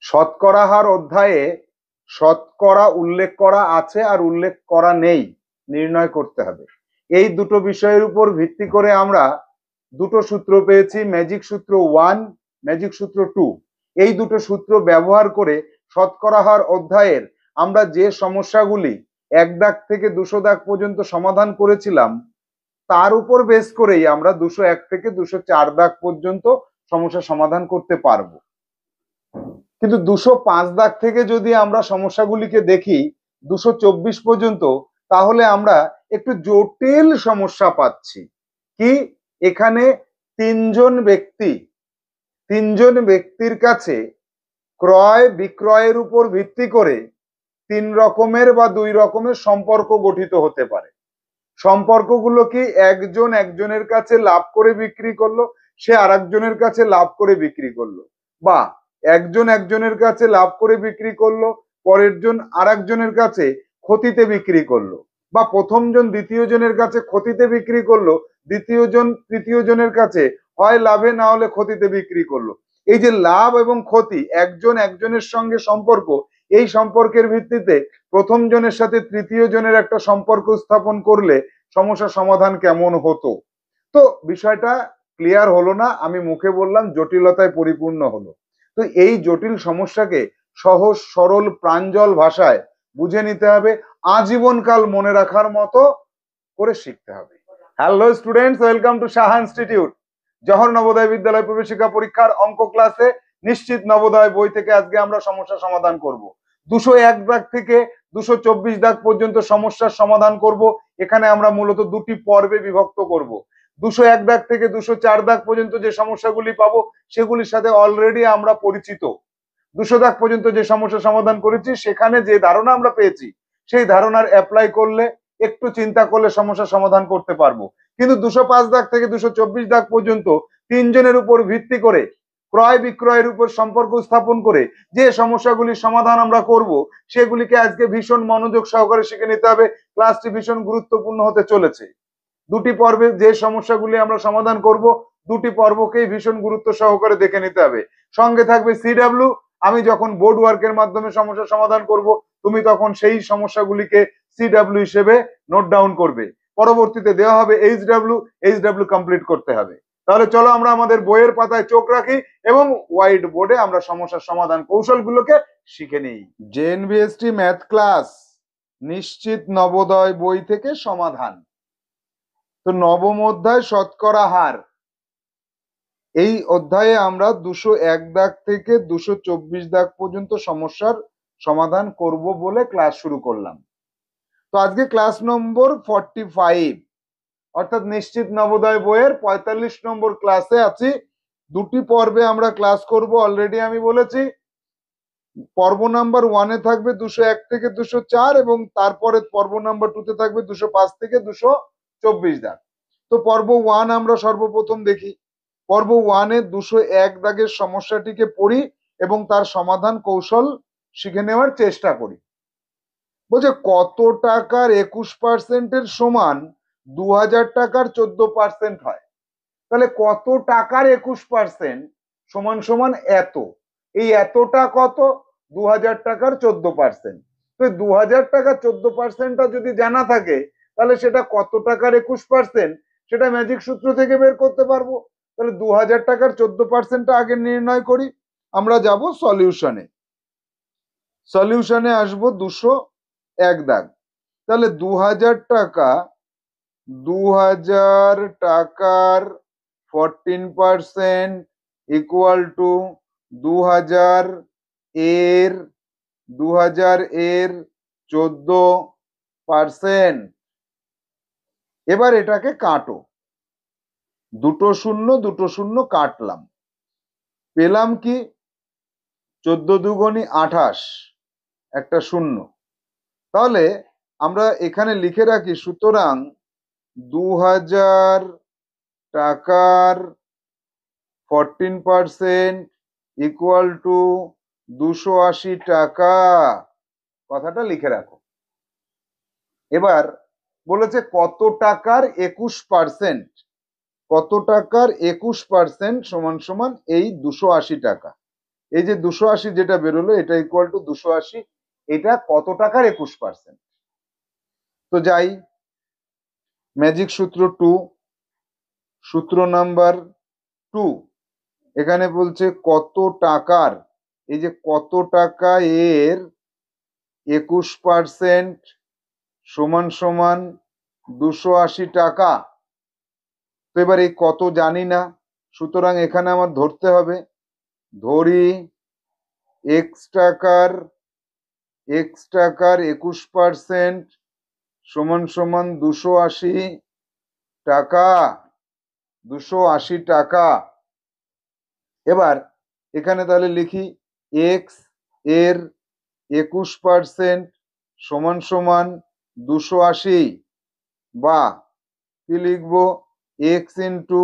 শতকরা হার অধ্যায়ে শতকরা উল্লেখ করা আছে আর উল্লেখ করা নেই নির্ণয় করতে হবে। এই দুটো বিষয়ের উপর ভিত্তি করে আমরা দুটো সূত্র পেয়েছি, ম্যাজিক সূত্র 1, ম্যাজিক সূত্র 2। এই দুটো সূত্র ব্যবহার করে শতকরা হার অধ্যায়ের আমরা যে সমস্যাগুলি 1 দাগ থেকে 200 দাগ পর্যন্ত সমাধান করেছিলাম তার উপর বেস করেই আমরা 201 থেকে 204 দাগ পর্যন্ত সমস্যা সমাধান করতে পারবো। কিন্তু 205 দাগ থেকে যদি আমরা সমস্যাগুলিকে দেখি 224 পর্যন্ত, তাহলে আমরা একটু জটিল সমস্যা পাচ্ছি। কি, এখানে তিনজন ব্যক্তির কাছে ক্রয় বিক্রয়ের উপর ভিত্তি করে 3 রকমের বা 2 রকমের সম্পর্ক গঠিত হতে পারে। সম্পর্কগুলো কি, একজনের কাছে লাভ করে বিক্রি করলো, সে আরেকজনের কাছে লাভ করে বিক্রি করলো, বা একজনের কাছে লাভ করে বিক্রি করলো, পরের জন আরেকজনের কাছে ক্ষতিতে বিক্রি করলো, বা প্রথম জন দ্বিতীয় জনের কাছে ক্ষতিতে বিক্রি করলো, দ্বিতীয় জন তৃতীয় জনের কাছে হয় লাভে না হলে ক্ষতিতে বিক্রি করলো। এই যে লাভ এবং ক্ষতি, একজনের সঙ্গে সম্পর্ক, এই সম্পর্কের ভিত্তিতে প্রথম জনের সাথে তৃতীয় জনের একটা সম্পর্ক স্থাপন করলে সমস্যা সমাধান কেমন হতো। তো বিষয়টা ক্লিয়ার হলো না, আমি মুখে বললাম, জটিলতায় পরিপূর্ণ হলো। তো এই জটিল সমস্যাকে সহজ সরল প্রাঞ্জল ভাষায় বুঝে নিতে হবে, আজীবনকাল মনে রাখার মতো করে শিখতে হবে। Hello students, welcome to Saha institute. Jawahar Navodaya বিদ্যালয় প্রবেশিকা পরীক্ষার অঙ্ক ক্লাসে নিশ্চিত নবোদয় বই থেকে আজকে আমরা সমস্যা সমাধান করব। 201 দাগ থেকে 224 দাগ পর্যন্ত সমস্যার সমাধান করব। এখানে আমরা মূলত দুটি পর্বে বিভক্ত করব। 201 দাগ থেকে 204 দাগ পর্যন্ত যে সমস্যাগুলি পাবো সেগুলির সাথে অলরেডি আমরা পরিচিত। 200 দাগ পর্যন্ত যে সমস্যা সমাধান করেছি সেখানে যে ধারণা আমরা পেয়েছি সেই ধারণার অ্যাপ্লাই করলে, একটু চিন্তা করলে সমস্যা সমাধান করতে পারবো। কিন্তু 205 দাগ থেকে 224 দাগ পর্যন্ত তিনজনের উপর ভিত্তি করে ক্রয় বিক্রয়ের উপর সম্পর্ক স্থাপন করে যে সমস্যাগুলির সমাধান আমরা করব সেগুলিকে আজকে ভীষণ মনোযোগ সহকারে শিখে নিতে হবে। ক্লাসটি ভীষণ গুরুত্বপূর্ণ হতে চলেছে। দুটি পর্বে যে সমস্যাগুলি আমরা সমাধান করব, দুটি পর্বকেই ভীষণ গুরুত্ব সহকারে দেখে নিতে হবে। সঙ্গে থাকবে সিডব্লিউ। আমি যখন বোর্ড ওয়ার্কের মাধ্যমে সমস্যা সমাধান করব, তুমি তখন সেই সমস্যাগুলিকে সিডব্লিউ হিসেবে নোট ডাউন করবে। পরবর্তীতে দেওয়া হবে এইচডব্লিউ কমপ্লিট করতে হবে। তাহলে চলো আমরা আমাদের বইয়ের পাতায় চোখ রাখি এবং হোয়াইট বোর্ডে আমরা সমস্যার সমাধান কৌশলগুলোকে শিখে নিই। জেএনভিএসটি ম্যাথ ক্লাস নিশ্চিত নবোদয় বই থেকে সমাধান। তো নবম অধ্যায় শতকরা হার, এই অধ্যায়ে আমরা 201 দাগ থেকে 224 দাগ পর্যন্ত সমস্যার সমাধান করব বলে ক্লাস শুরু করলাম। তো আজকে ক্লাস নম্বর 45, অর্থাৎ নিশ্চিত নবোদয় বইয়ের 45 নম্বর ক্লাসে আছি। দুটি পর্বে আমরা ক্লাস করব, অলরেডি আমি বলেছি। পর্ব নাম্বার 1 এ থাকবে 201 থেকে 204 এবং তারপরে পর্ব নাম্বার 2 তে থাকবে 205 থেকে 224 দাগ। তো পর্ব 1 আমরা সর্বপ্রথম দেখি। পর্ব 1 এ 201 দাগের সমস্যাটিকে পড়ি এবং তার সমাধান কৌশল শিখে নেওয়ার চেষ্টা করি। বলছে কত টাকার 21% এর সমান 2000 টাকার 14% হয়। তাহলে কত টাকার 21% সমান সমান এত, এই এতটা কত, 2000 টাকার 14%। তো 2000 টাকার 14%টা যদি জানা থাকে তাহলে সেটা কত টাকার 21% সেটা ম্যাজিক সূত্র থেকে বের করতে পারবো। তাহলে 2000 টাকার 14%টা আগে নির্ণয় করি। আমরা যাব সলিউশনে, সলিউশনে আসবো 201 দাগ। তাহলে 2000 টাকার 14% ইকুয়াল টু 2000 এর 14%। এবার এটাকে কাটো, দুটো শূন্য কাটলাম, পেলাম কি 14 দুগুণী 28, একটা শূন্য। তাহলে আমরা এখানে লিখে রাখি, সুতরাং 2000 টাকার 14% ইকুয়াল টু 280 টাকা, কথাটা লিখে রাখো। এবার বলেছে কত টাকার 21%, কত টাকার 21% সমান সমান এই 280 টাকা। এই যে 280 যেটা বেরোলো এটা ইকুয়াল টু 280, এটা কত টাকার 21%। তো যাই, ম্যাজিক সূত্র 2, সূত্র নাম্বার 2, এখানে বলছে কত টাকার, এই যে কত টাকা এর 21% সমান সমান 280 টাকা। তো এবার এই কত জানি না, সুতরাং এখানে আমার ধরতে হবে, ধরি এক্স টাকার 21% সমান সমান 280 টাকা, 280 টাকা। এবার এখানে তাহলে লিখি এক্স এর 21% সমান সমান 280, বা কি লিখবো, এক্স ইন্টু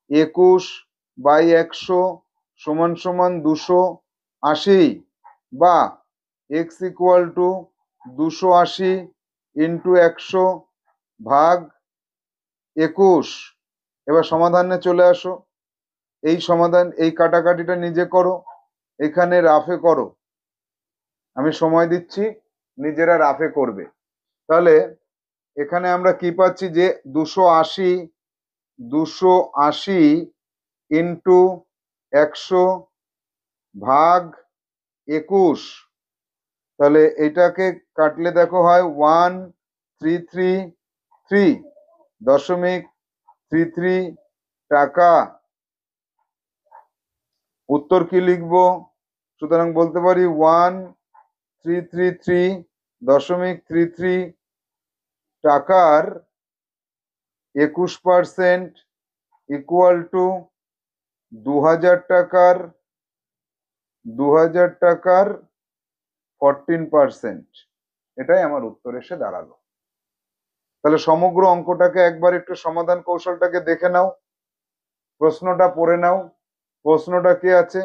21/100 সমান সমান 280, বা এক্স ইকুয়াল টু 280 ইন্টু 100 ভাগ 21। এবার সমাধানে চলে আসো, এই সমাধান, এই কাটাকাটিটা নিজে করো, এখানে রাফে করো, আমি সময় দিচ্ছি, নিজেরা রাফে করবে। তাহলে এখানে আমরা কি পাচ্ছি, যে 280 ইন্টু 100 ভাগ 21, তাহলে এটাকে কাটলে দেখো হয় 1333.33 টাকা। উত্তর কি লিখবো, সুতরাং বলতে পারি 1333.33 টাকার 21% ইকুয়াল টু 2000 টাকার 14%। এটাই আমার উত্তর এসে দাঁড়ালো। তাহলে সমগ্র অঙ্কটাকে একবার একটু সমাধান কৌশলটাকে দেখে নাও, প্রশ্নটা পড়ে নাও। প্রশ্নটা কি আছে,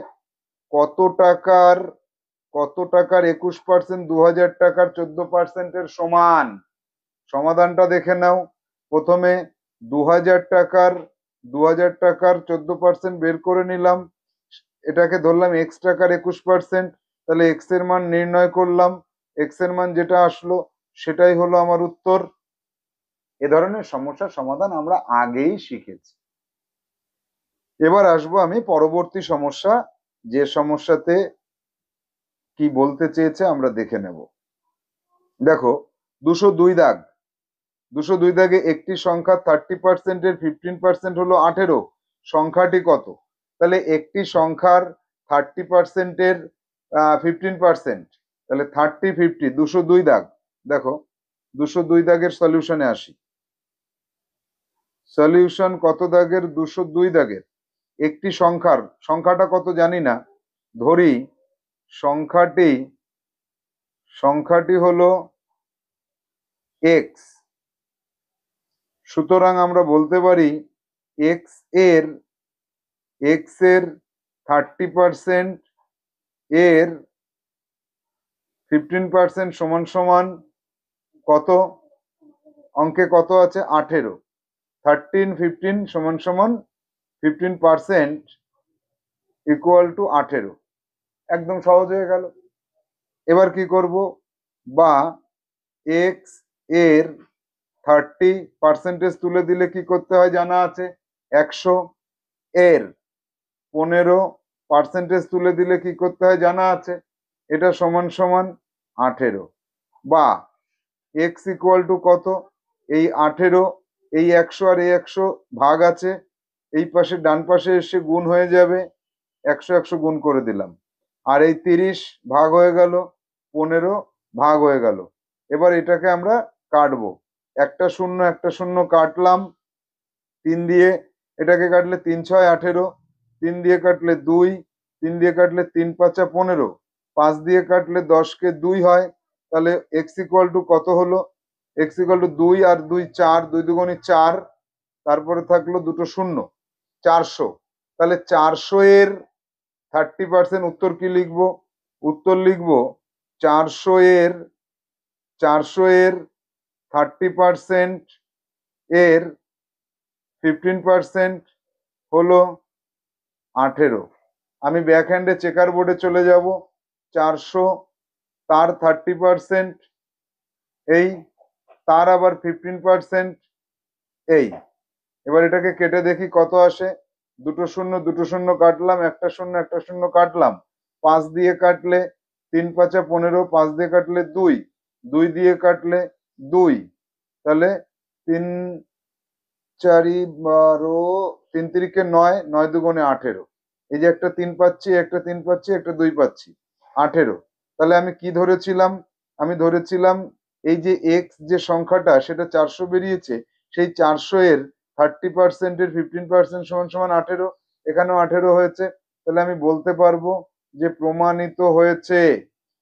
কত টাকার 21% 2000 টাকার 14%-এর সমান। সমাধানটা দেখে নাও। প্রথমে 2000 টাকার 14% বের করে নিলাম, এটাকে ধরলাম এক্স টাকার 21%, তাহলে এক্স এর মান নির্ণয় করলাম, এক্স এর মান যেটা আসলো সেটাই হলো আমার উত্তর। এ ধরনের সমস্যার সমাধান আমরা আগেই শিখেছি। এবার আসবো আমি পরবর্তী সমস্যা, যে সমস্যাতে কি বলতে চেয়েছে আমরা দেখে নেব। দেখো 202 দাগ, 202 দাগে একটি সংখ্যা 30%-এর 15% হলো 18, সংখ্যাটি কত? তাহলে একটি সংখ্যার 30%-এর 15%, তাহলে 30-50, 202 দাগ। দেখো 202 দাগের সলিউশনে আসি। সলিউশন কত দাগের, 202 দাগের। একটি সংখ্যাটা কত জানি না, ধরি সংখ্যাটি হলো এক্স। সুতরাং আমরা বলতে পারি এক্স এর 30% এর 15% সমান সমান কত, অঙ্কে কত আছে 18, 13 15 সমান সমান 15% ইকুয়াল টু 18, একদম সহজ হয়ে গেল। এবার কি করব, বা এক্স এর 30% তুলে দিলে কি করতে হয় জানা আছে, 100, এর 15% তুলে দিলে কি করতে হয় জানা আছে, এটা সমান সমান 18, বা এক্স ইকুয়াল টু কত, এই 18, এই 100 আর এই 100 ভাগ আছে, এই পাশে ডান পাশে এসে গুণ হয়ে যাবে, 100 100 গুণ করে দিলাম, আর এই 30 ভাগ হয়ে গেল, 15 ভাগ হয়ে গেল। এবার এটাকে আমরা কাটবো, একটা শূন্য কাটলাম, 3 দিয়ে এটাকে কাটলে 3 6 18, 3 দিয়ে কাটলে 2, 3 দিয়ে কাটলে 3 5 15, 5 দিয়ে কাটলে 10 কে 2 হয়, তাহলে এক্স ইকুয়াল টু কত হলো, এক্স ইকুয়াল টু 2 আর 2 4, 2 দুগুণে 4, তারপরে থাকলো দুটো শূন্য, 400। তাহলে 400 এর 30%, উত্তর কি লিখবো, উত্তর লিখবো 400 এর 30% এর 15% হলো 18। আমি ব্যাক হ্যান্ডে চেকার বোর্ডে চলে যাব, 400 তার 30%, এই তার আবার 15%, এই। এবার এটাকে কেটে দেখি কত আসে। দুটো শূন্য দুটো শূন্য কাটলাম, একটা শূন্য একটা শূন্য কাটলাম, 5 দিয়ে কাটলে 3 5 15, 5 দিয়ে কাটলে 2, 2 দিয়ে কাটলে 2, তাহলে 3 4 12, 3 3 9, 9 2 18। এই যে একটা 3 পাচ্ছি, একটা 3 পাচ্ছি, একটা 2 পাচ্ছি, 18। তাহলে আমি কি ধরেছিলাম? আমি ধরেছিলাম এই যে এক্স যে সংখ্যাটা সেটা 400 বেরিয়েছে, সেই 400 এর 30% এর 15% সমান সমান 18। এখানেও 18 হয়েছে। তাহলে আমি বলতে পারবো যে প্রমাণিত হয়েছে।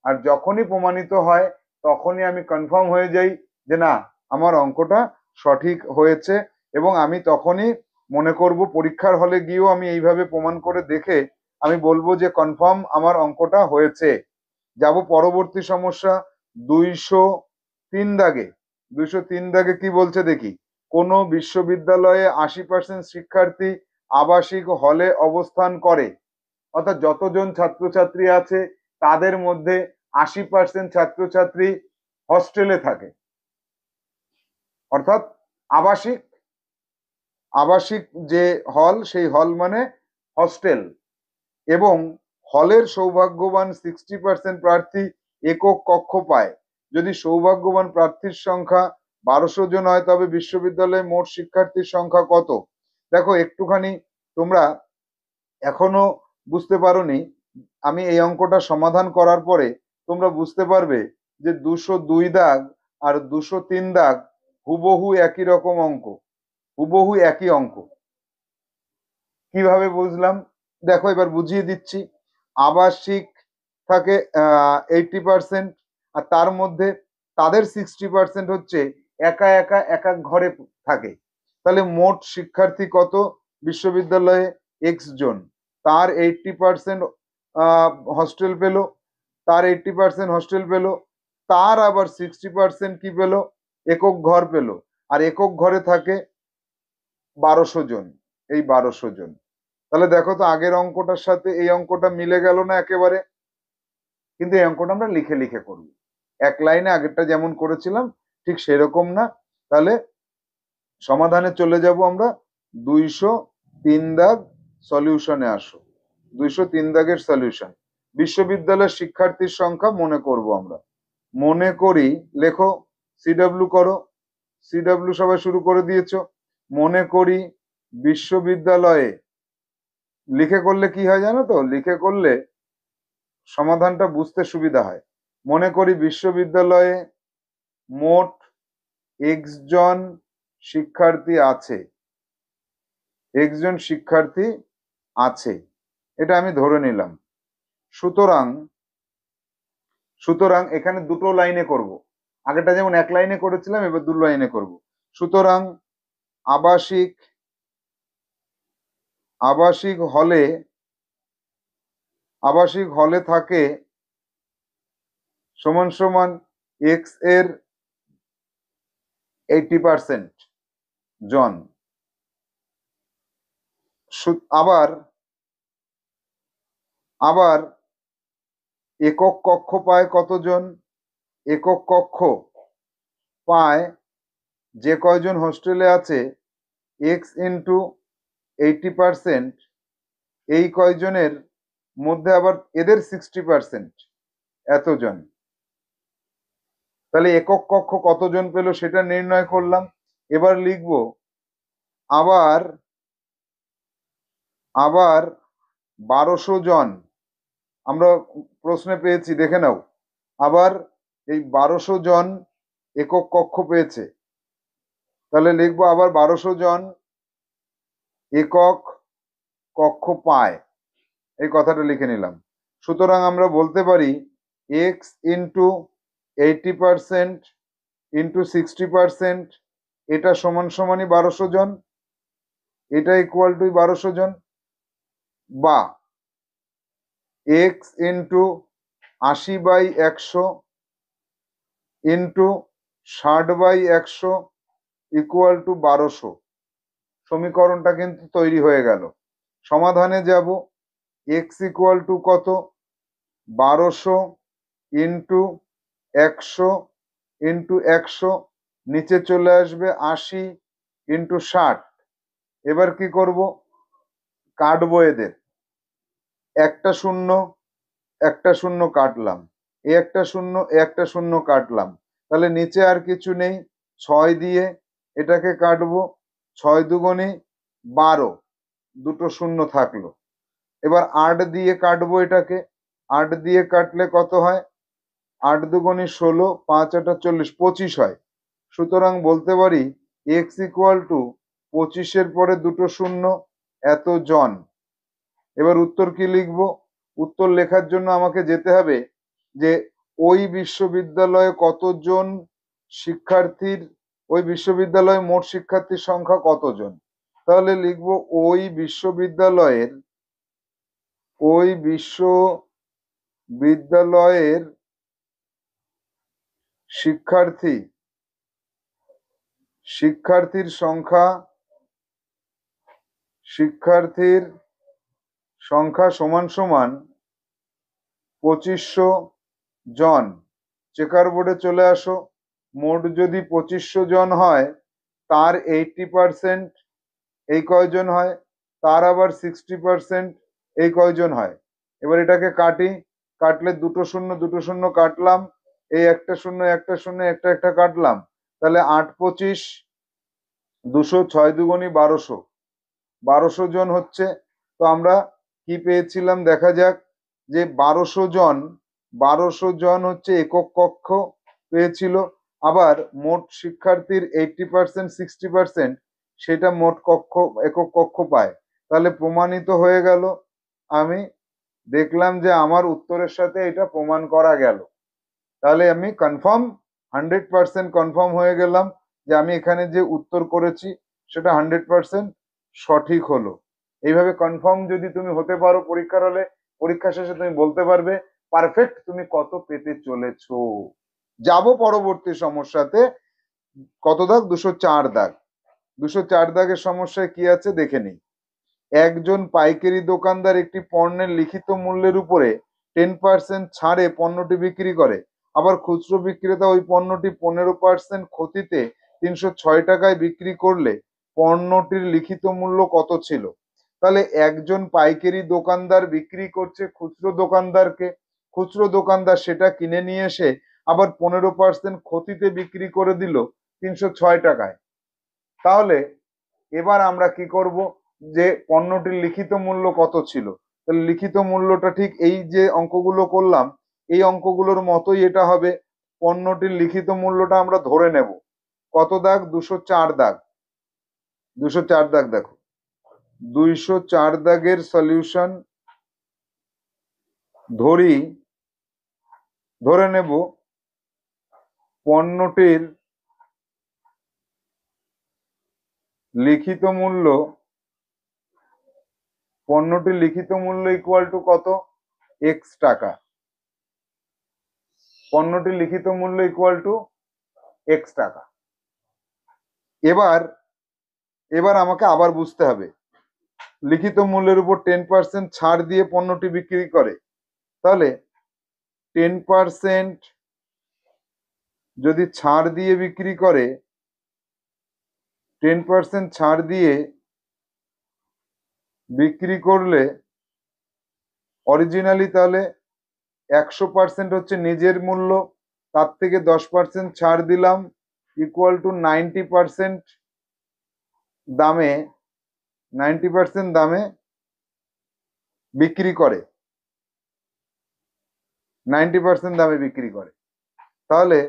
আর যখনই প্রমাণিত হয় তখনই আমি কনফার্ম হয়ে যাই যে না, আমার অঙ্কটা সঠিক হয়েছে। এবং আমি তখনই মনে করব, পরীক্ষার হলে গিয়েও আমি এইভাবে প্রমাণ করে দেখে আমি বলবো যে কনফার্ম আমার অঙ্কটা হয়েছে। যাব পরবর্তী সমস্যা 203 দাগে। 203 দাগে কি বলছে দেখি। কোন বিশ্ববিদ্যালয়ে 80% শিক্ষার্থী আবাসিক হলে অবস্থান করে, অর্থাৎ যতজন ছাত্রছাত্রী আছে তাদের মধ্যে 80% ছাত্রছাত্রী হস্টেলে থাকে, অর্থাৎ আবাসিক আবাসিক যে হল সেই হল মানে হস্টেল। এবং হলের সৌভাগ্যবান 60% প্রার্থী একক কক্ষ পায়। যদি সৌভাগ্যবান প্রার্থীর সংখ্যা 1200 জন হয় তবে বিশ্ববিদ্যালয়ে মোট শিক্ষার্থীর সংখ্যা কত? দেখো একটুখানি তোমরা এখনো বুঝতে পারোনি, আমি এই অঙ্কটা সমাধান করার পরে তোমরা বুঝতে পারবে যে 202 দাগ আর 203 দাগ হুবহু একই রকম অঙ্ক, হুবহু একই অঙ্ক। কিভাবে বুঝলাম দেখো, এবার বুঝিয়ে দিচ্ছি। আবাসিক থাকে 80%, আর তার মধ্যে তাদের 60% হচ্ছে একা একা এক এক ঘরে থাকে। তাহলে মোট শিক্ষার্থী কত বিশ্ববিদ্যালয়ে? এক্স জন, তার 80% হস্টেল পেল, তার 80% হস্টেল পেল, তার আবার 60% কি পেল? একক ঘর পেল। আর একক ঘরে থাকে 1200 জন, এই 1200 জন। তাহলে দেখো তো আগের অঙ্কটার সাথে এই অঙ্কটা মিলে গেল না একেবারে? কিন্তু এই অঙ্কটা আমরা লিখে লিখে করব, এক লাইনে আগেরটা যেমন করেছিলাম ঠিক সেরকম না। তাহলে সমাধানে চলে যাব আমরা। 203 দাগ সলিউশনে আসো। 203 দাগের সলিউশন। বিশ্ববিদ্যালয়ের শিক্ষার্থীর সংখ্যা মনে করব আমরা। মনে করি, লেখো, সিডব্লিউ করো। সিডব্লিউ সবাই শুরু করে দিয়েছো। মনে করি বিশ্ববিদ্যালয়ে, লিখে করলে কি হয় জানো তো? লিখে করলে সমাধানটা বুঝতে সুবিধা হয়। মনে করি বিশ্ববিদ্যালয়ে মোট এক্স জন শিক্ষার্থী আছে, এক্স জন শিক্ষার্থী আছে, এটা আমি ধরে নিলাম। সুতরাং সুতরাং এখানে দুটো লাইনে করব, আগেটা যেমন এক লাইনে করেছিলাম এবার দু লাইনে করব। সুতরাং আবাসিক আবাসিক হলে আবাসিক হলে থাকে সমান সমান এক্স এর 80% জন। আবার আবার একক কক্ষ পায় কতজন? একক কক্ষ পায় যে কয়জন হোস্টেলে আছে এক্স ইন্টু 80%, এই কয়জনের মধ্যে আবার এদের 60% এতজন। তাহলে একক কক্ষ কতজন পেল সেটা নির্ণয় করলাম। এবার লিখব আবার আবার 1200 জন আমরা প্রশ্নে পেয়েছি, দেখে নাও। আবার এই 1200 জন একক কক্ষ পেয়েছে, তাহলে লিখবো আবার 1200 জন একক কক্ষ পায়, এই কথাটা লিখে নিলাম। সুতরাং আমরা বলতে পারি এক্স ইন্টু 80% ইন্টু 60%, এটা সমান সমানই 1200 জন, এটা ইকুয়াল টু 1200 জন। বা x into 80/100 into 60/100 equal to 1200। সমীকরণটা কিন্তু তৈরি হয়ে গেল। সমাধানে যাব। এক্স ইকুয়াল টু কত, 1200 ইন্টু 100 ইন্টু 100, নিচে চলে আসবে 80 ইন্টু 60। এবার কি করব, কাটবো এদের, একটা শূন্য একটা শূন্য কাটলাম, এই একটা শূন্য একটা শূন্য কাটলাম, তাহলে নিচে আর কিছু নেই, 6 দিয়ে এটাকে কাটবো, 6 দুগুণে 12, দুটো শূন্য থাকলো। এবার 8 দিয়ে কাটবো এটাকে, 8 দিয়ে কাটলে কত হয়, 8 দুগুণে 16, 5 8 40, 25 হয়। সুতরাং বলতে পারি এক্স ইকুয়াল টু 25-এর পরে দুটো শূন্য, এত জন। এবার উত্তর কি লিখবো, উত্তর লেখার জন্য আমাকে যেতে হবে যে ওই বিশ্ববিদ্যালয়ে কতজন শিক্ষার্থীর, ওই বিশ্ববিদ্যালয়ে মোট শিক্ষার্থীর সংখ্যা কতজন। তাহলে লিখবো ওই বিশ্ববিদ্যালয়ের শিক্ষার্থীর সংখ্যা সমান সমান 2500 জন। চেকার বোর্ডে চলে আসো, মোট যদি 2500 জন হয়, তার 80% এই কয়জন হয়, তার আবার 60% এই কয়জন হয়। এবার এটাকে কাটি, কাটলে দুটো শূন্য কাটলাম, এই একটা শূন্য একটা শূন্য একটা একটা কাটলাম, তাহলে 8 25 200, 6 দুগুণী 1200, 1200 জন হচ্ছে। তো আমরা কি পেয়েছিলাম দেখা যাক, যে 1200 জন হচ্ছে একক কক্ষ পেয়েছিল, আবার মোট শিক্ষার্থীর 80% 60% সেটা মোট কক্ষ, একক কক্ষ পায়। তাহলে প্রমাণিত হয়ে গেল, আমি দেখলাম যে আমার উত্তরের সাথে এটা প্রমাণ করা গেল। তাহলে আমি কনফার্ম, 100% কনফার্ম হয়ে গেলাম যে আমি এখানে যে উত্তর করেছি সেটা 100% সঠিক হলো। এইভাবে কনফার্ম যদি তুমি হতে পারো পরীক্ষার হলে, পরীক্ষা শেষে তুমি বলতে পারবে পারফেক্ট তুমি কত পেতে চলেছো। যাব পরবর্তী সমস্যাতে, কত দাগ, 204 দাগ। 204 দাগের সমস্যায় কি আছে দেখে নিই। একজন পাইকারি দোকানদার একটি পণ্যের লিখিত মূল্যের উপরে 10% ছাড়ে পণ্যটি বিক্রি করে, আবার খুচরো বিক্রেতা ওই পণ্যটি 15% ক্ষতিতে 306 টাকায় বিক্রি করলে পণ্যটির লিখিত মূল্য কত ছিল। তাহলে একজন পাইকারি দোকানদার বিক্রি করছে খুচরো দোকানদারকে, খুচরো দোকানদার সেটা কিনে নিয়ে এসে আবার 15% ক্ষতিতে বিক্রি করে দিল 306 টাকায়। তাহলে এবার আমরা কি করব, যে পণ্যটির লিখিত মূল্য কত ছিল। তাহলে লিখিত মূল্যটা ঠিক এই যে অঙ্কগুলো করলাম এই অঙ্কগুলোর মতোই এটা হবে, পণ্যটির লিখিত মূল্যটা আমরা ধরে নেব। কত দাগ, 204 দাগ। 204 দাগ দেখো, 204 দাগের সলিউশন ধরে নেব পণ্যটির লিখিত মূল্য ইকুয়াল টু কত, এক্স টাকা। পণ্যটির লিখিত মূল্য ইকুয়াল টু এক্স টাকা। এবার আমাকে আবার বুঝতে হবে, লিখিত মূল্যের উপর 10% ছাড় দিয়ে পণ্যটি বিক্রি করে, তাহলে 10% যদি ছাড় দিয়ে বিক্রি করে, 10% ছাড় দিয়ে বিক্রি করলে অরিজিনালি তাহলে 100% হচ্ছে নিজের মূল্য, তার থেকে 10% ছাড় দিলাম ইকুয়াল টু 90% দামে, 90% দামে বিক্রি করে, 90% দামে বিক্রি করে। তাহলে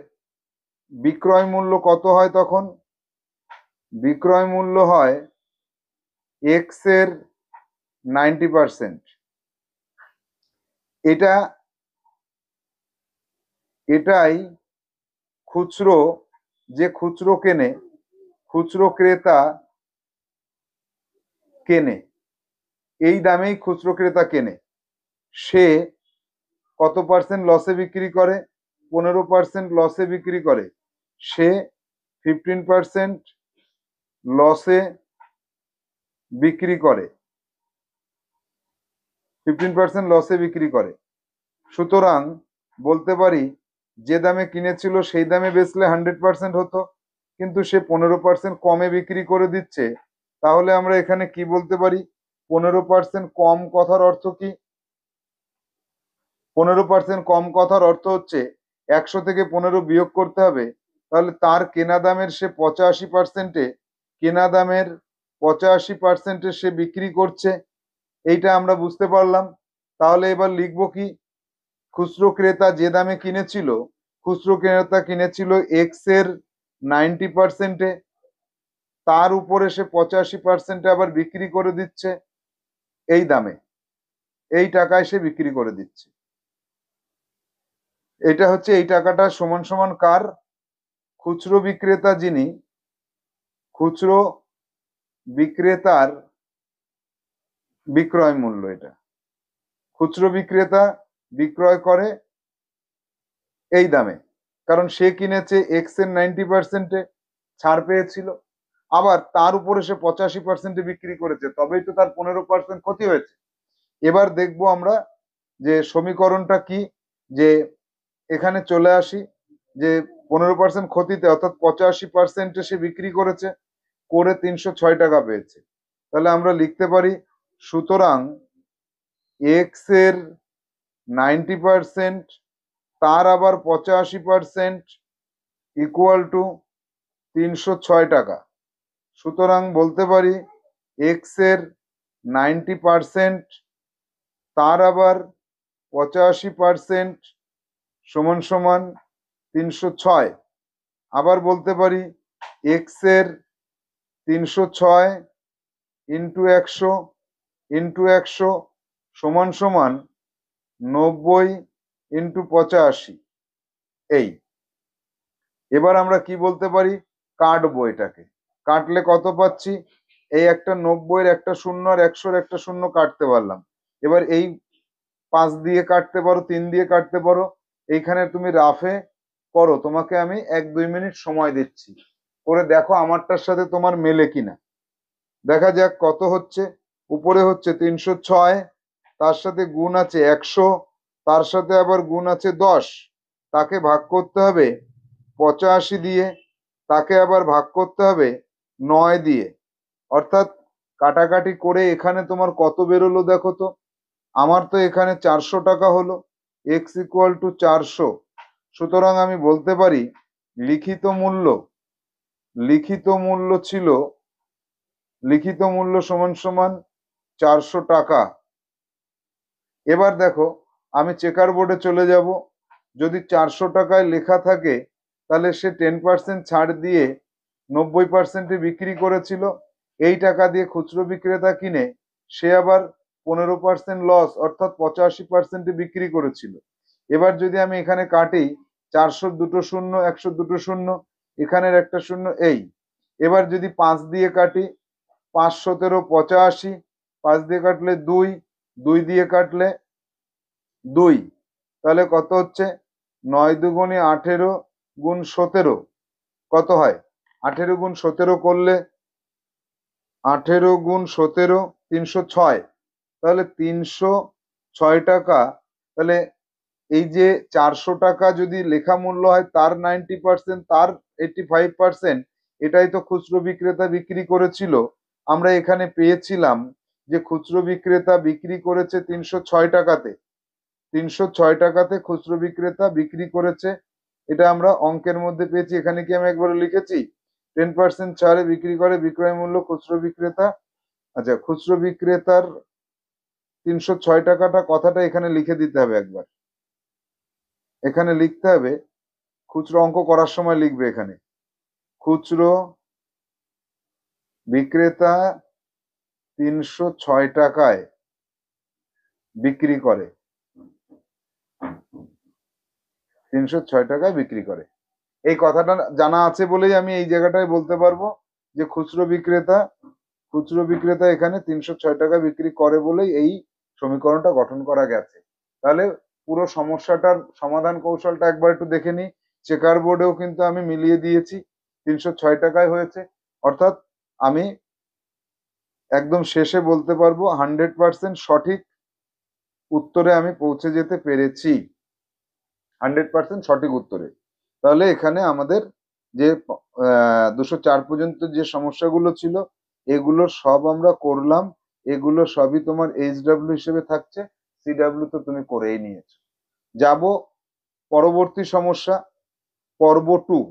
বিক্রয় মূল্য কত হয় তখন, বিক্রয় মূল্য হয় এক্স এর 90%। এটাই খুচরো, যে খুচরো কেনে, খুচরো ক্রেতা কেনে, এই দামেই খুচরো ক্রেতা কেনে, সে কত পার্সেন্ট লসে বিক্রি করে, 15% লসে বিক্রি করে, সে 15% লসে বিক্রি করে, 15% লসে বিক্রি করে। সুতরাং বলতে পারি যে দামে কিনেছিল সেই দামে বেচলে 100% হতো, কিন্তু সে 15% কমে বিক্রি করে দিচ্ছে। তাহলে আমরা এখানে কি বলতে পারি? 15% কম কথার অর্থ কি? 15% কম কথার অর্থ হচ্ছে 100 থেকে 15 বিয়োগ করতে হবে। তাহলে তার কেনা দামের সে 85%-এ, কেনা দামের 85%-এ সে বিক্রি করছে। এইটা আমরা বুঝতে পারলাম। তাহলে এবার লিখবো কি? খুচরো ক্রেতা যে দামে কিনেছিল, খুচরো ক্রেতা কিনেছিল এক্স এর 90%-এ, তার উপরে সে 85%-এ আবার বিক্রি করে দিচ্ছে এই দামে, এই টাকায় সে বিক্রি করে দিচ্ছে। এটা হচ্ছে, এই টাকাটা সমান সমান কার? খুচরো বিক্রেতা, যিনি খুচরো বিক্রেতার বিক্রয় মূল্য। এটা খুচরো বিক্রেতা বিক্রয় করে এই দামে, কারণ সে কিনেছে এক্স এর 90%-এ, ছাড় পেয়েছিল, আবার তার উপরে সে 85%-এ বিক্রি করেছে, তবেই তো তার 15% ক্ষতি হয়েছে। এবার দেখবো আমরা যে সমীকরণটা কি, যে এখানে চলে আসি যে 15% ক্ষতিতে, অর্থাৎ 85%-এ সে বিক্রি করেছে, করে 306 টাকা পেয়েছে। তাহলে আমরা লিখতে পারি, সুতরাং এক্স এর 90% তার আবার 85% ইকুয়াল টু 306 টাকা। সুতরাং বলতে পারি এক্স এর 90% তার আবার 85% সমান সমান 306। আবার বলতে পারি এক্স এর 306 ইন্টু 100 ইন্টু 100 সমান সমান 90 ইন্টু 85। এই এবার আমরা কি বলতে পারি? কাটবো এটাকে। কাটলে কত পাচ্ছি? এই একটা 90-এর একটা শূন্য আর 100-এর একটা শূন্য কাটতে পারলাম। এবার এই 5 দিয়ে কাটতে পারো, 3 দিয়ে কাটতে পারো, এইখানে তুমি রাফে করো, তোমাকে আমি 1-2 মিনিট সময় দিচ্ছি, করে দেখো আমারটার সাথে তোমার মেলে কিনা। দেখা যাক কত হচ্ছে। উপরে হচ্ছে 306, তার সাথে গুণ আছে 100, তার সাথে আবার গুণ আছে 10, তাকে ভাগ করতে হবে 85 দিয়ে, তাকে আবার ভাগ করতে হবে 9 দিয়ে। অর্থাৎ কাটাকাটি করে এখানে তোমার কত বেরোলো দেখো তো। আমার তো এখানে 400 টাকা হলো, এক্স ইকুয়াল টু 400। সুতরাং আমি বলতে পারি লিখিত মূল্য, লিখিত মূল্য ছিল, লিখিত মূল্য সমান সমান 400 টাকা। এবার দেখো, আমি চেকার বোর্ডে চলে যাব। যদি 400 টাকায় লেখা থাকে, তাহলে সে 10% ছাড় দিয়ে 90%-এ বিক্রি করেছিল। এই টাকা দিয়ে খুচরো বিক্রেতা কিনে সে আবার 15% লস, অর্থাৎ 85%-এ বিক্রি করেছিল। এবার যদি আমি এখানে কাটি, 400 দুটো শূন্য, 100 দুটো শূন্য, এখানের একটা শূন্য, এই এবার যদি 5 দিয়ে কাটি, 5 17 85, 5 দিয়ে কাটলে 2, 2 দিয়ে কাটলে 2, তাহলে কত হচ্ছে? 9 দুগুণে 18 গুণ 17 কত হয়? 18 গুণ 17 করলে 18 গুণ 17 306, তাহলে 306 টাকা। তাহলে এই যে 400 টাকা যদি লেখা মূল্য হয়, তার 90%, তার 85%, এটাই তো খুচরো বিক্রেতা বিক্রি করেছিল। আমরা এখানে পেয়েছিলাম যে খুচরো বিক্রেতা বিক্রি করেছে 306 টাকাতে, 306 টাকাতে খুচরো বিক্রেতা বিক্রি করেছে। এটা আমরা অঙ্কের মধ্যে পেয়েছি। এখানে কি আমি একবার লিখেছি? 10% ছাড়ে বিক্রি করে, বিক্রয় মূল্য খুচরো বিক্রেতা। আচ্ছা, খুচরো বিক্রেতার 306 টাকাটা, কথাটা এখানে লিখে দিতে হবে একবার। এখানে লিখতে হবে, খুচরো অঙ্ক করার সময় লিখবে এখানে, খুচরো বিক্রেতা 306 টাকায় বিক্রি করে, 306 টাকায় বিক্রি করে। এই কথাটা জানা আছে বলেই আমি এই জায়গাটায় বলতে পারবো যে খুচরো বিক্রেতা, খুচরো বিক্রেতা এখানে 306 টাকা বিক্রি করে বলেই এই সমীকরণটা গঠন করা গেছে। তাহলে পুরো সমস্যাটার সমাধান কৌশলটা একবার একটু দেখে নিই। চেকার বোর্ডেও কিন্তু আমি মিলিয়ে দিয়েছি, 306 টাকায় হয়েছে। অর্থাৎ আমি একদম শেষে বলতে পারবো 100% সঠিক উত্তরে আমি পৌঁছে যেতে পেরেছি, 100% সঠিক উত্তরে। তাহলে এখানে আমাদের যে 204 পর্যন্ত যে সমস্যাগুলো ছিল এগুলো সব আমরা করলাম। এগুলো সবই তোমার HW হিসেবে থাকছে, CW তো তুমি করেই নিয়েছো। যাব পরবর্তী সমস্যা, পর্ব 2।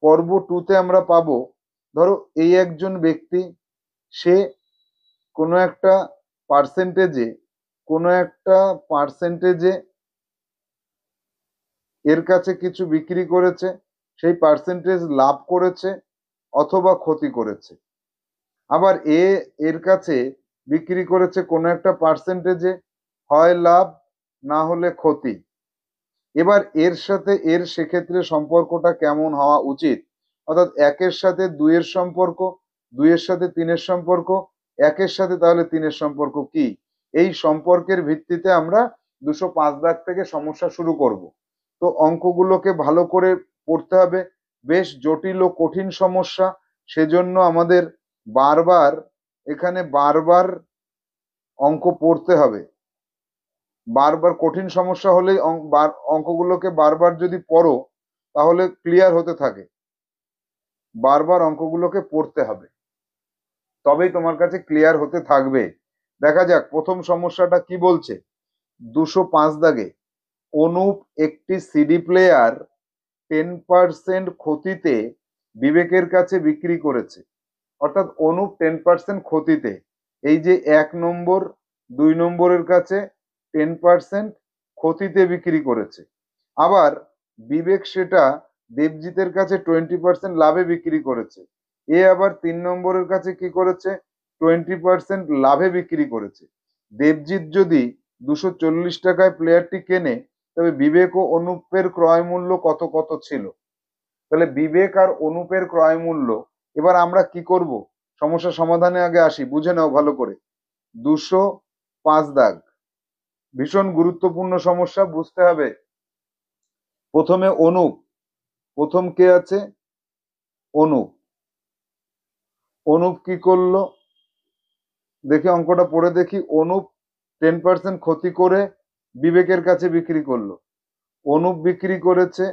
পর্ব 2তে আমরা পাবো, ধরো এই একজন ব্যক্তি, সে কোনো একটা পার্সেন্টেজে এর কাছে কিছু বিক্রি করেছে, সেই পার্সেন্টেজ লাভ করেছে অথবা ক্ষতি করেছে। আবার এর কাছে বিক্রি করেছে কোনো একটা পার্সেন্টেজে, হয় লাভ না হলে ক্ষতি। এবার এর সাথে এর সেক্ষেত্রে সম্পর্কটা কেমন হওয়া উচিত, অর্থাৎ 1-এর সাথে 2-এর সম্পর্ক, 2-এর সাথে 3-এর সম্পর্ক, 1-এর সাথে তাহলে 3-এর সম্পর্ক কি, এই সম্পর্কের ভিত্তিতে আমরা 205 দাগ থেকে সমস্যা শুরু করব। তো অঙ্কগুলোকে ভালো করে পড়তে হবে, বেশ জটিল ও কঠিন সমস্যা, সেজন্য আমাদের বারবার অঙ্ক পড়তে হবে। বারবার কঠিন সমস্যা হলেই অঙ্কগুলোকে বারবার যদি পড়ো তাহলে ক্লিয়ার হতে থাকে। বারবার অঙ্কগুলোকে পড়তে হবে, তবেই তোমার কাছে ক্লিয়ার হতে থাকবে। দেখা যাক প্রথম সমস্যাটা কি বলছে। 205 দাগে, অনুপ একটি সিডি প্লেয়ার 10% ক্ষতিতে বিবেকের কাছে বিক্রি করেছে। অর্থাৎ অনুপ 10% ক্ষতিতে, এই যে 1 নম্বর 2 নম্বরের কাছে 10% ক্ষতিতে বিক্রি করেছে। আবার বিবেক সেটা দেবজিতের কাছে 20% লাভে বিক্রি করেছে। এ আবার 3 নম্বরের কাছে কি করেছে, 20% লাভে বিক্রি করেছে। দেবজিৎ যদি 240 টাকায় প্লেয়ারটি কেনে, তবে বিবেক ও অনুপের ক্রয় মূল্য কত কত ছিল। তাহলে বিবেক আর অনুপের ক্রয় মূল্য, এবার আমরা কি করব, সমস্যা সমাধানে আগে আসি, বুঝে নাও ভালো করে। 205 দাগ ভীষণ গুরুত্বপূর্ণ সমস্যা, বুঝতে হবে। প্রথমে অনুপ, প্রথম কে আছে, অনুপ। অনুপ কি করলো দেখি, অঙ্কটা পড়ে দেখি। অনুপ 10% ক্ষতি করে বিবেকের কাছে বিক্রি করলো। অনুপ বিক্রি করেছে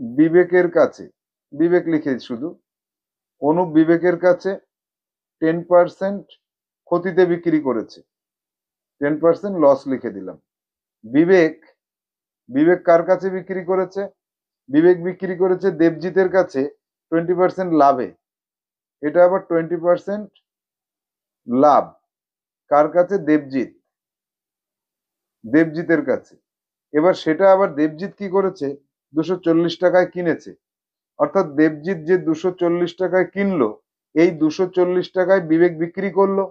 বিবেকের কাছে, বিবেক লিখে শুধু, অনুপ বিবেকের কাছে 10% ক্ষতিতে বিক্রি করেছে, 10% লস লিখে দিলাম। বিবেক বিবেক কার কাছে বিক্রি করেছে, বিবেক বিক্রি করেছে দেবজিতের কাছে 20% লাভে। এটা আবার 20% লাভ কার কাছে, দেবজিতের কাছে। এবার সেটা আবার দেবজিৎ কি করেছে, 240 টাকায় কিনেছে। অর্থাৎ দেবজিৎ যে 240 টাকায় কিনলো, এই 240 টাকায় বিবেক বিক্রি করলো,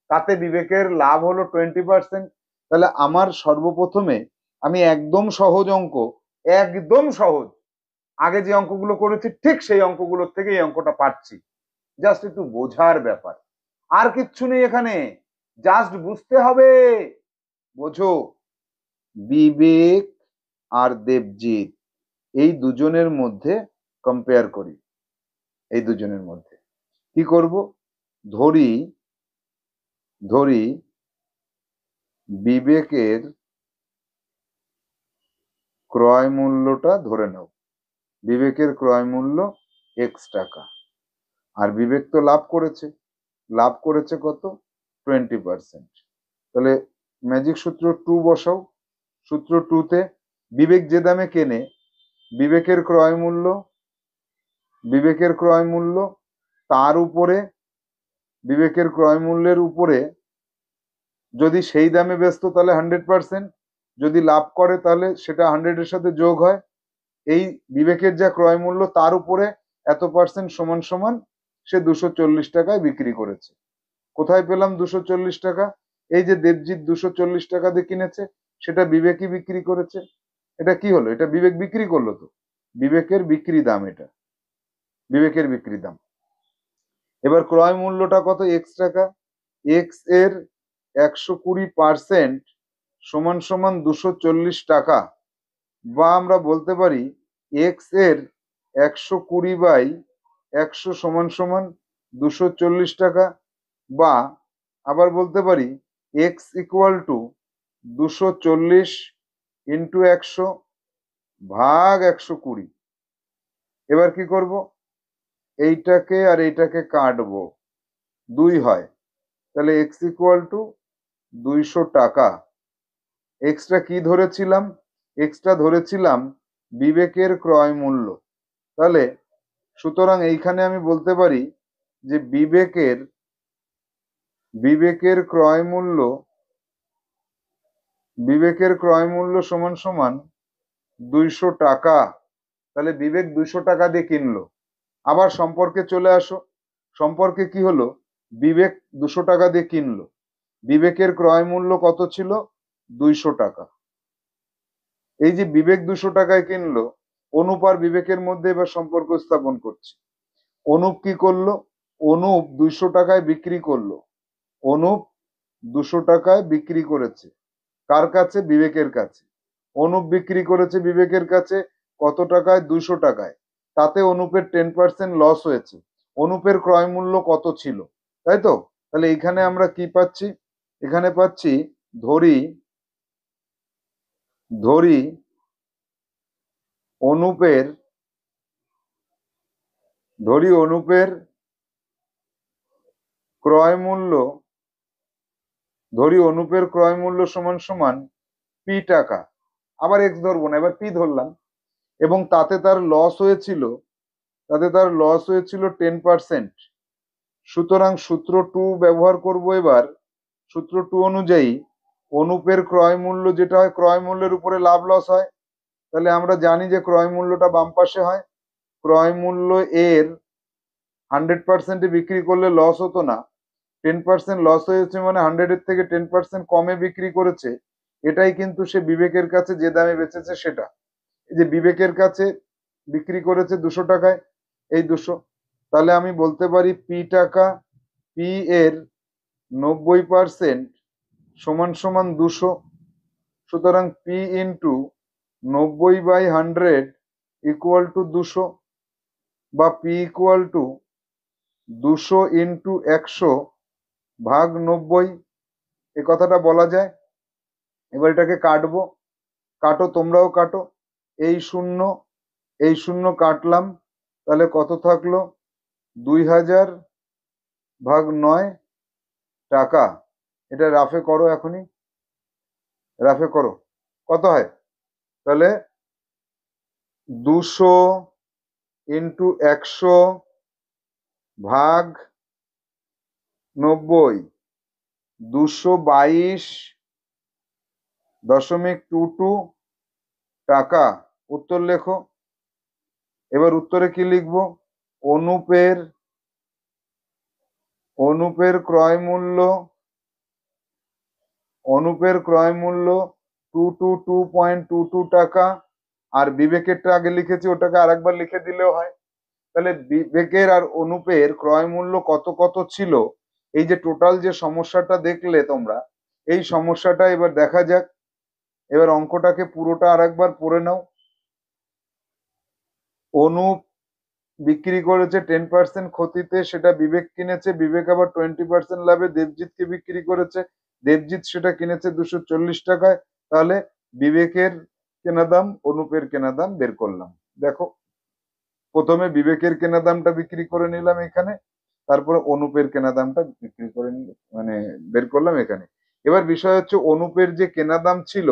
তাতে বিবেকের লাভ হলো 20%। তাহলে আমার সর্বপ্রথমে আমি একদম সহজ অঙ্ক, একদম সহজ, আগে যে অঙ্কগুলো করেছি ঠিক সেই অঙ্কগুলোর থেকে এই অঙ্কটা পাচ্ছি। জাস্ট একটু বোঝার ব্যাপার, আর কিচ্ছু নেই এখানে, জাস্ট বুঝতে হবে। বোঝো, বিবেক আর দেবজিৎ, এই দুজনের মধ্যে কম্পেয়ার করি। এই দুজনের মধ্যে কি করব, ধরি বিবেকের ক্রয় মূল্যটা ধরে নাও, বিবেকের ক্রয় মূল্য x টাকা, আর বিবেক তো লাভ করেছে কত, 20%। তাহলে ম্যাজিক সূত্র 2 বসাও। সূত্র 2তে বিবেক যে দামে কেনে, বিবেকের ক্রয় মূল্য তার উপরে, বিবেকের ক্রয় মূল্যের উপরে যদি সেই দামে বেচতো তাহলে 100%, যদি লাভ করে তাহলে সেটা 100-এর সাথে যোগ হয়। এই বিবেকের যা ক্রয় মূল্য তার উপরে এত পার্সেন্ট সমান সমান সে 240 টাকায় বিক্রি করেছে। কোথায় পেলাম 240 টাকা, এই যে দেবজিৎ 240 টাকা দিয়ে কিনেছে, সেটা বিবেকই বিক্রি করেছে। এটা কি হলো, এটা বিবেক বিক্রি করলো, তো বিবেকের বিক্রি দাম, এটা বিবেকের বিক্রি দাম। এবার ক্রয় মূল্যটা কত, x টাকা, x এর 120% সমান সমান 240 টাকা, বা আমরা বলতে পারি x এর 120/100 সমান সমান 240 টাকা, বা আবার বলতে পারি x ইকুয়াল টু 240 ইন্টু 100 ভাগ 120। এবার কি করব, এইটাকে আর এইটাকে কাটবো, 2 হয়, তাহলে এক্স ইকুয়াল টু 200 টাকা। এক্সট্রা কি ধরেছিলাম, এক্সট্রা ধরেছিলাম বিবেকের ক্রয় মূল্য। তাহলে সুতরাং এইখানে আমি বলতে পারি যে বিবেকের ক্রয় মূল্য, বিবেকের ক্রয় মূল্য সমান সমান 200 টাকা। তাহলে বিবেক 200 টাকা দিয়ে কিনলো। আবার সম্পর্কে চলে আসো, সম্পর্কে কি হলো, বিবেক 200 টাকা দিয়ে কিনলো, বিবেকের ক্রয় মূল্য কত ছিল, 200 টাকা। এই যে বিবেক 200 টাকায় কিনলো, অনুপ আর বিবেকের মধ্যে এবার সম্পর্ক স্থাপন করছে। অনুপ কি করলো, অনুপ 200 টাকায় বিক্রি করলো, অনুপ 200 টাকায় বিক্রি করেছে কার কাছে, বিবেকের কাছে। অনুপ বিক্রি করেছে বিবেকের কাছে কত টাকায়, 200 টাকায়। তাতে অনুপের 10% লস হয়েছে। অনুপের ক্রয় মূল্য কত ছিল, তাই তো? তাহলে এখানে আমরা কি পাচ্ছি, এখানে পাচ্ছি ধরি ধরি অনুপের ক্রয় মূল্য, সমান সমান পি টাকা। আবার এক্স ধরবো না, এবার পি ধরলাম। এবং তাতে তার লস হয়েছিল, 10%। সুতরাং সূত্র 2 ব্যবহার করব। এবার সূত্র 2 অনুযায়ী অনুপের ক্রয় মূল্য যেটা হয়, ক্রয় মূল্যের উপরে লাভ লস হয়। তাহলে আমরা জানি যে ক্রয় মূল্যটা বাম পাশে হয়। ক্রয় মূল্য এর 100% বিক্রি করলে লস হতো না, 10% লস হয়েছে, মানে 100 এর থেকে 10% কমে বিক্রি করেছে। এটাই কিন্তু সে বিবেকের কাছে যে দামে বেচেছে সেটা। এই যে বিবেকের কাছে বিক্রি করেছে 200 টাকায়, এই 200। তাহলে আমি বলতে পারি পি টাকা, পি এর 90% সমান সমান 200। সুতরাং পি ইন্টু 90/100 ইকুয়াল টু 200, বা পি ইকুয়াল টু 200 ইন্টু 100 ভাগ 90। এ কথাটা বলা যায়। এবার এটাকে কাটবো, কাটো, তোমরাও কাটো। এই শূন্য এই শূন্য কাটলাম, তাহলে কত থাকলো, 2000 ভাগ 9 টাকা। এটা রাফে করো, এখনই রাফে করো, কত হয়, তাহলে 200 ইন্টু 100 ভাগ 90, 222.22 টাকা। উত্তর লেখো। এবার উত্তরে কি লিখবো, অনুপের ক্রয় মূল্য 222.22 টাকা। আর বিবেকেরটা আগে লিখেছি, ওটাকে আরেকবার লিখে দিলেও হয়। তাহলে বিবেকের আর অনুপের ক্রয় মূল্য কত কত ছিল, এই যে টোটাল যে সমস্যাটা দেখলে তোমরা, এই সমস্যাটা এবার দেখা যাক। এবার অঙ্কটাকে পুরোটা আরেকবার পড়ে নাও। অনুপ বিক্রি করেছে 10% ক্ষতিতে, সেটা বিবেক কিনেছে। বিবেক আবার 20% লাভে দেবজিৎকে বিক্রি করেছে। দেবজিৎ সেটা কিনেছে 240 টাকায়। তাহলে বিবেকের কেনা দাম, অনুপের কেনা দাম বের করলাম। দেখো, প্রথমে বিবেকের কেনা দামটা বিক্রি করে নিলাম এখানে, তারপরে অনুপের কেনা দামটা বিক্রি করে মানে বের করলাম এখানে। এবার বিষয় হচ্ছে অনুপের যে কেনা দাম ছিল,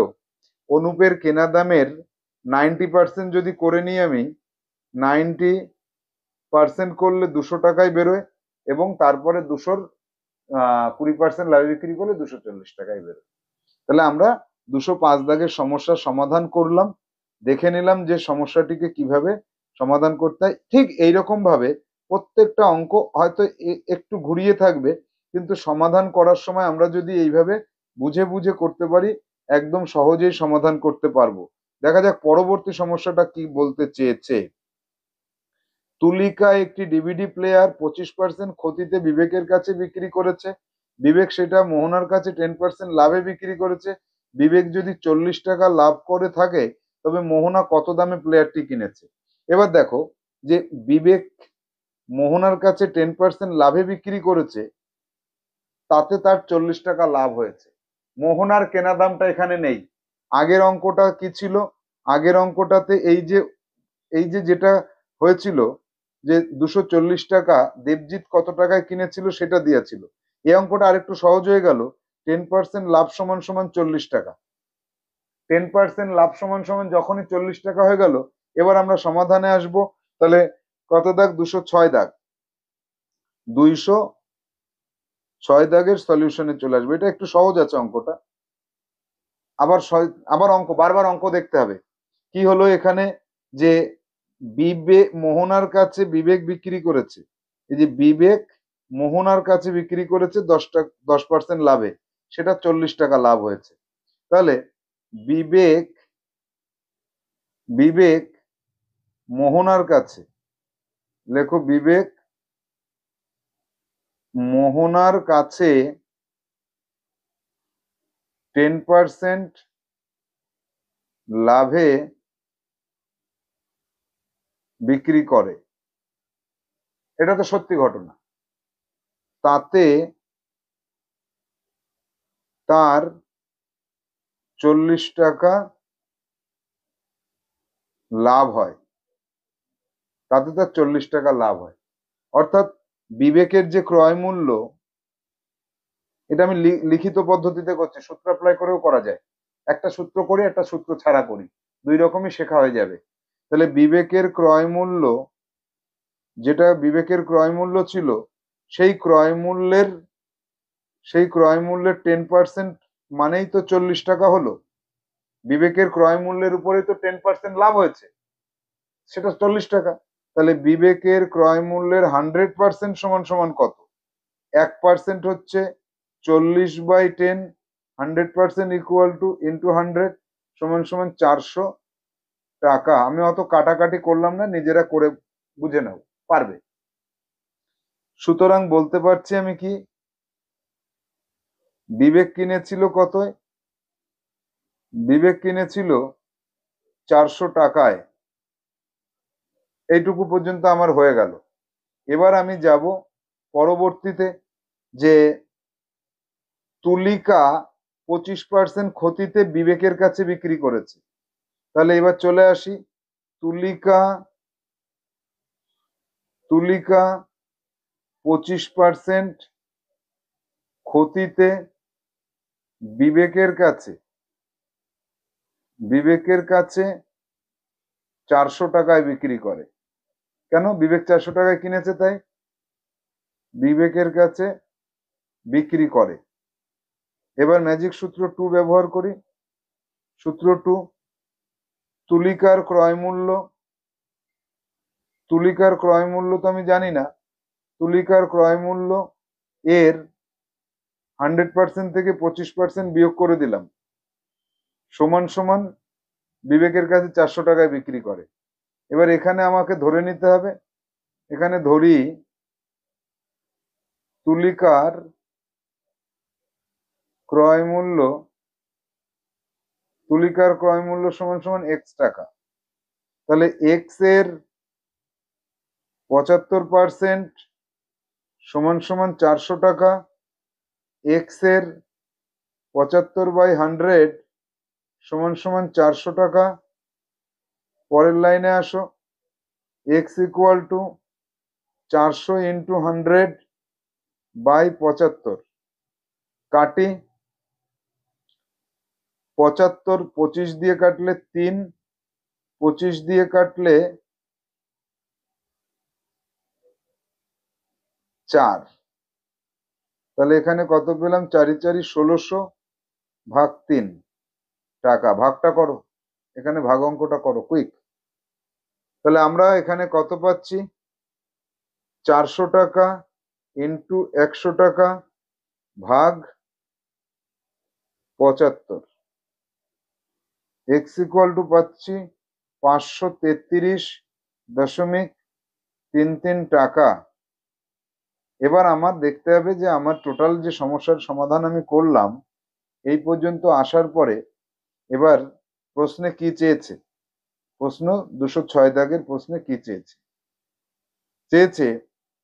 অনুপের কেনা দামের 90% যদি করে নিই আমি, 90% করলে 200 টাকায় বেরোয়, এবং তারপরে 200-র 20% লাভে বিক্রি করলে 240 টাকায় বেরোয়। তাহলে আমরা 205 দাগের সমস্যার সমাধান করলাম, দেখে নিলাম যে সমস্যাটিকে কিভাবে সমাধান করতে হয়। ঠিক এইরকম ভাবে প্রত্যেকটা অঙ্ক হয়তো একটু ঘুরিয়ে থাকবে, কিন্তু সমাধান করার সময় আমরা যদি এইভাবে বুঝে বুঝে করতে পারি, একদম সহজেই সমাধান করতে পারবো। দেখা যাক পরবর্তী সমস্যাটা কি বলতে চেয়েছে। তুলিকা একটি ডিভিডি প্লেয়ার 25% ক্ষতিতে বিবেকের কাছে বিক্রি করেছে। বিবেক সেটা মোহনার কাছে 10% লাভে বিক্রি করেছে। বিবেক যদি 40 টাকা লাভ করে থাকে, তবে মোহনা কত দামে প্লেয়ারটি কিনেছে। এবার দেখো যে বিবেক মোহনার কাছে 10% লাভে বিক্রি করেছে, তাতে তার 40 টাকা লাভ হয়েছে। মোহনার কেনা দামটা এখানে নেই। আগের অঙ্কটা কি ছিল? আগের অঙ্কটাতে এই যে যেটা হয়েছিল যে 240 টাকা দেবজিৎ কত টাকায় কিনেছিল সেটা দিয়েছিল। এই অঙ্কটা আরেকটু সহজ হয়ে গেল। 10% লাভ সমান সমান 40 টাকা। 10% লাভ সমান সমান যখনই 40 টাকা হয়ে গেল, এবার আমরা সমাধানে আসব। তাহলে কত দাগ? 206 দাগ। 206 দাগের সলিউশনে চলে আসবে। এটা একটু সহজ আছে অঙ্কটা। আবার অঙ্ক, বারবার অঙ্ক দেখতে হবে। কি হলো এখানে? যে মোহনার কাছে বিবেক বিক্রি করেছে, এই যে বিবেক মোহনার কাছে বিক্রি করেছে 10% লাভে, সেটা 40 টাকা লাভ হয়েছে। তাহলে বিবেক বিবেক মোহনার কাছে, লেখো বিবেক মোহনার কাছে 10% লাভে বিক্রি করে। এটা তো সত্যি ঘটনা। তাতে তার 40 টাকা লাভ হয়। তাতে তার 40 টাকা লাভ হয়। অর্থাৎ বিবেকের যে ক্রয় মূল্য, এটা আমি লিখিত পদ্ধতিতে করছি, সূত্র অ্যাপ্লাই করেও করা যায়। একটা সূত্র করি, একটা সূত্র ছাড়া করি, দুই রকমই শেখা হয়ে যাবে। তাহলে বিবেকের ক্রয় মূল্য, যেটা বিবেকের ক্রয় মূল্য ছিল, সেই ক্রয় মূল্যের 10% মানেই তো 40 টাকা হলো। বিবেকের ক্রয় মূল্যের উপরেই তো 10% লাভ হয়েছে, সেটা 40 টাকা। তাহলে বিবেকের ক্রয় মূল্যের 100% সমান সমান কত? 1% হচ্ছে 40/10, 100% ইকুয়াল টু ইন্টু 100 সমান সমান 400 টাকা। আমি অত কাটাকাটি করলাম না, নিজেরা করে বুঝে নাও, পারবে। সুতরাং বলতে পারছি আমি কি, বিবেক কিনেছিল কতয়? বিবেক কিনেছিল 400 টাকায়। এইটুকু পর্যন্ত আমার হয়ে গেল। এবার আমি যাব পরবর্তীতে, যে তুলিকা 25% ক্ষতিতে বিবেকের কাছে বিক্রি করেছে। তাহলে এবার চলে আসি, তুলিকা 25% ক্ষতিতে বিবেকের কাছে 400 টাকায় বিক্রি করে। কেন? বিবেক 400 টাকায় কিনেছে, তাই বিবেকের কাছে বিক্রি করে। এবার ম্যাজিক সূত্র 2 ব্যবহার করি। সূত্র 2, তুলিকার ক্রয় মূল্য তো আমি জানি না। তুলিকার ক্রয় মূল্য এর 100% থেকে 25% বিয়োগ করে দিলাম, সমান সমান বিবেকের কাছে 400 টাকায় বিক্রি করে। এবার এখানে আমাকে ধরে নিতে হবে, এখানে ধরি তুলিকার ক্রয় মূল্য সমান সমান এক্স টাকা। তাহলে এক্স এর 75% সমান সমান 400 টাকা। এক্স এর 75/100 সমান সমান 400 টাকা। পরের লাইনে আসো, এক্স ইকুয়াল টু 400 ইন্টু 100/75। কাটি, 75 25 দিয়ে কাটলে 3, 25 দিয়ে কাটলে 4। তাহলে এখানে কত পেলাম? 4 4 1600 ভাগ 3 টাকা। ভাগটা করো, এখানে ভাগ অঙ্কটা করো কুইক। তাহলে আমরা এখানে কত পাচ্ছি? 400 টাকা ইন্টু 100 টাকা ভাগ 75। এক্স ইকুয়াল টু পাচ্ছি 533.33 টাকা। এবার আমার দেখতে হবে যে আমার টোটাল যে সমস্যার সমাধান আমি করলাম এই পর্যন্ত আসার পরে, এবার প্রশ্নে কি চেয়েছে? প্রশ্ন 206 দাগের প্রশ্নে কি চেয়েছে?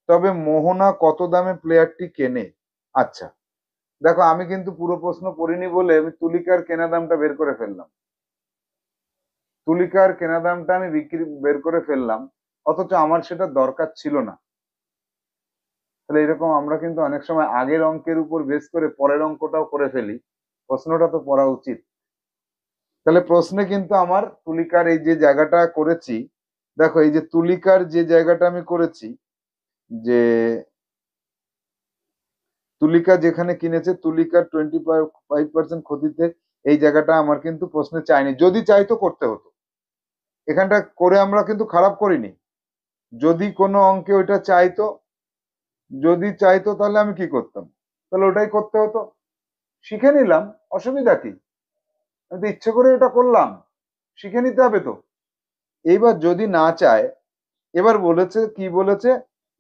তবে মোহনা কত দামে প্লেয়ারটি কেনে? আচ্ছা, দেখো আমি কিন্তু পুরো প্রশ্ন পড়িনি বলে আমি তুলিকার কেনা দামটা বের করে ফেললাম। তুলিকার কেনা দামটা আমি বের করে ফেললাম, অথচ আমার সেটা দরকার ছিল না। তাহলে এরকম আমরা কিন্তু অনেক সময় আগের অঙ্কের উপর বেস করে পরের অঙ্কটাও করে ফেলি। প্রশ্নটা তো পড়া উচিত। তাহলে প্রশ্নে কিন্তু আমার তুলিকার এই যে জায়গাটা করেছি, দেখো এই যে তুলিকার যে জায়গাটা আমি করেছি, যে তুলিকা যেখানে কিনেছে তুলিকার 25% ক্ষতিতে, এই জায়গাটা আমার কিন্তু প্রশ্নে চাইনি, যদি চাইতো করতে হতো। এখানটা করে আমরা কিন্তু খারাপ করিনি। যদি কোনো অঙ্কে ওইটা চাইতো, যদি চাইতো তাহলে আমি কি করতাম, তাহলে ওটাই করতে হতো। শিখে নিলাম, অসুবিধা কি? আমি তো ইচ্ছে করে এটা করলাম, শিখে নিতে হবে তো। এইবার যদি না চায়, এবার বলেছে কি বলেছে,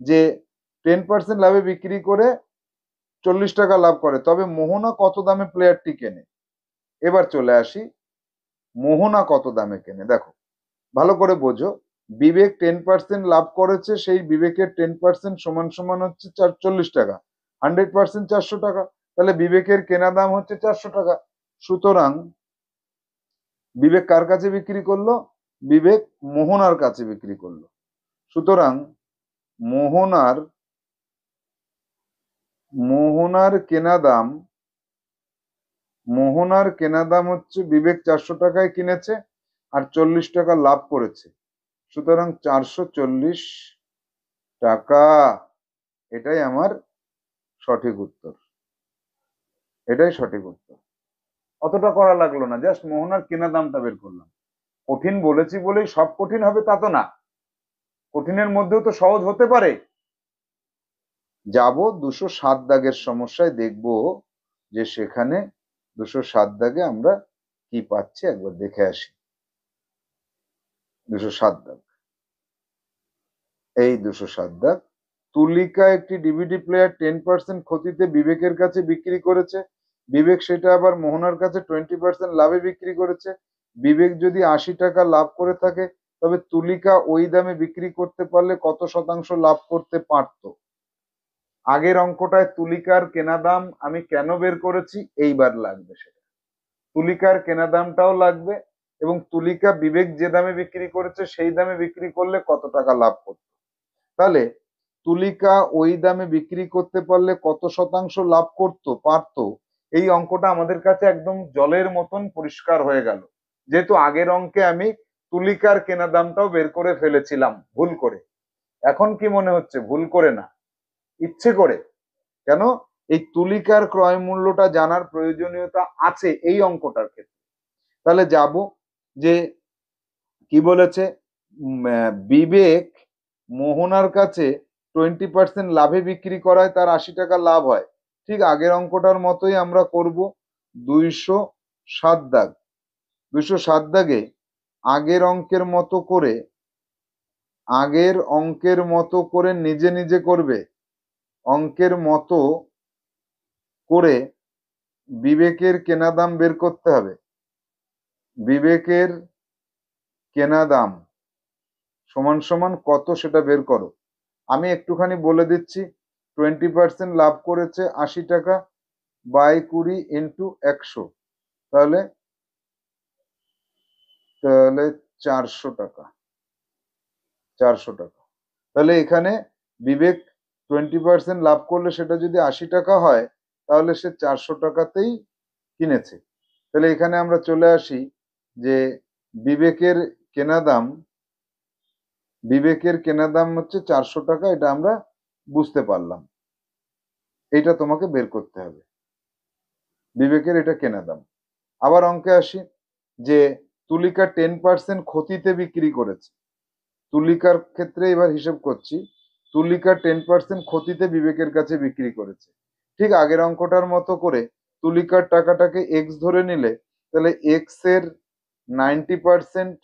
যে 10% লাভে বিক্রি করে 40 টাকা লাভ করে, তবে মোহনা কত দামে প্লেয়ারটি কেনে। এবার চলে আসি, মোহনা কত দামে কেনে। দেখো ভালো করে বোঝো, বিবেক 10% লাভ করেছে, সেই বিবেকের 10% সমান সমান হচ্ছে 40 টাকা, 100% 400 টাকা। তাহলে বিবেকের কেনা দাম হচ্ছে 400 টাকা। সুতরাং বিবেক কার কাছে বিক্রি করলো? বিবেক মোহনার কাছে বিক্রি করলো। সুতরাং মোহনার মোহনার কেনা দাম, মোহনার কেনা দাম হচ্ছে, বিবেক 400 টাকায় কিনেছে আর 40 টাকা লাভ করেছে, সুতরাং 440 টাকা। এটাই আমার সঠিক উত্তর, এটাই সঠিক উত্তর। অতটা করা লাগলো না, জাস্ট মোহনার কেনা দামটা বের করলাম। কঠিন বলেছি বলেই সব কঠিন হবে তা তো না, কঠিনের মধ্যেও তো সহজ হতে পারে। যাব 207 দাগের সমস্যায়, দেখব যে সেখানে 207 দাগে আমরা কি পাচ্ছি, একবার দেখে আসি। 207 দাগ, এই 207 দাগ। তুলিকা একটি ডিভিডি প্লেয়ার 10% ক্ষতিতে বিবেকের কাছে বিক্রি করেছে, বিবেক সেটা আবার মোহনার কাছে 20% লাভে বিক্রি করেছে। বিবেক যদি 80 টাকা লাভ করে থাকে, তবে তুলিকা ওই দামে বিক্রি করতে পারলে কত শতাংশ লাভ করতে পারতো। আগের অঙ্কটায় তুলিকার কেনা দাম আমি কেন বের করেছি, এইবার লাগবে সেটা। তুলিকার কেনা দামটাও লাগবে, এবং তুলিকা বিবেক যে দামে বিক্রি করেছে সেই দামে বিক্রি করলে কত টাকা লাভ করতো। তাহলে তুলিকা ওই দামে বিক্রি করতে পারলে কত শতাংশ লাভ পারতো, এই অঙ্কটা আমাদের কাছে একদম জলের মতন পরিষ্কার হয়ে গেল, যেহেতু আগের অঙ্কে আমি তুলিকার কেনা দামটাও বের করে ফেলেছিলাম ভুল করে। এখন কি মনে হচ্ছে ভুল করে না, ইচ্ছে করে? কেন? এই তুলিকার ক্রয় মূল্যটা জানার প্রয়োজনীয়তা আছে এই অঙ্কটার ক্ষেত্রে। তাহলে যাব, যে কি বলেছে, বিবেক মোহনার কাছে 20% লাভে বিক্রি করায় তার 80 টাকা লাভ হয়। ঠিক আগের অঙ্কটার মতোই আমরা করব। 207 দাগ, 207 দাগে আগের অঙ্কের মতো করে, আগের অঙ্কের মতো করে নিজে নিজে করবে, অঙ্কের মতো করে বিবেকের কেনা দাম বের করতে হবে। বিবেকের কেনা দাম সমান সমান কত সেটা বের করো। আমি একটুখানি বলে দিচ্ছি, 20% লাভ করেছে 80 টাকা, বাই 20 ইন্টু 100, তাহলে তাহলে 400 টাকা, 400 টাকা। তাহলে এখানে বিবেক 20% লাভ করলে সেটা যদি 80 টাকা হয়, তাহলে সে 400 টাকাতেই কিনেছে। তাহলে এখানে আমরা চলে আসি, যে বিবেকের কেনা দাম, বিবেকের কেনা দাম হচ্ছে 400 টাকা, এটা আমরা বুঝতে পারলাম। এটা তোমাকে বের করতে হবে, বিবেকের এটা কেনা দাম। আবার অঙ্কে আসি, যে তুলিকা 10% ক্ষতিতে বিক্রি করেছে। তুলিকার ক্ষেত্রে এবার হিসেব করছি, তুলিকা 10% ক্ষতিতে বিবেকের কাছে বিক্রি করেছে। ঠিক আগের অঙ্কটার মতো করে তুলিকার টাকাটাকে এক্স ধরে নিলে, তাহলে এক্স এর 90%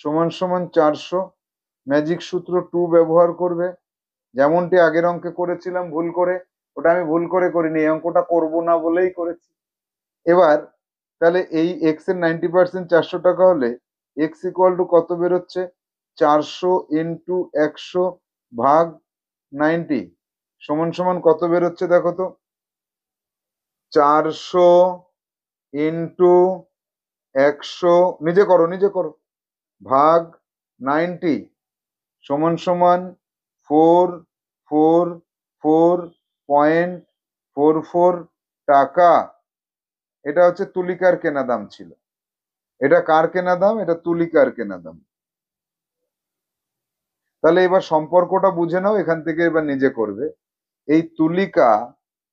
সমান সমান 400, ম্যাজিক সূত্র 2 ব্যবহার করবে, যেমনটি আগের অঙ্কে করেছিলাম ভুল করে। ওটা আমি ভুল করে করিনি, এই অঙ্কটা করবো না বলেই করেছি। এবার তাহলে এই এক্স এর 90% 400 টাকা হলে এক্স ইকুয়াল টু কত বেরোচ্ছে, 400 ইন্টু 100 ভাগ 90 সমান সমান কত বেরোচ্ছে দেখো তো, 400 ইন্টু 100, নিজে করো, ভাগ 90 সমান সমান 444.44 টাকা। এটা হচ্ছে তুলিকার কেনা দাম ছিল। এটা কার কেনা দাম? এটা তুলিকার কেনা দাম। তাহলে এবার সম্পর্কটা বুঝে নাও, এখান থেকে এবার নিজে করবে। এই তুলিকা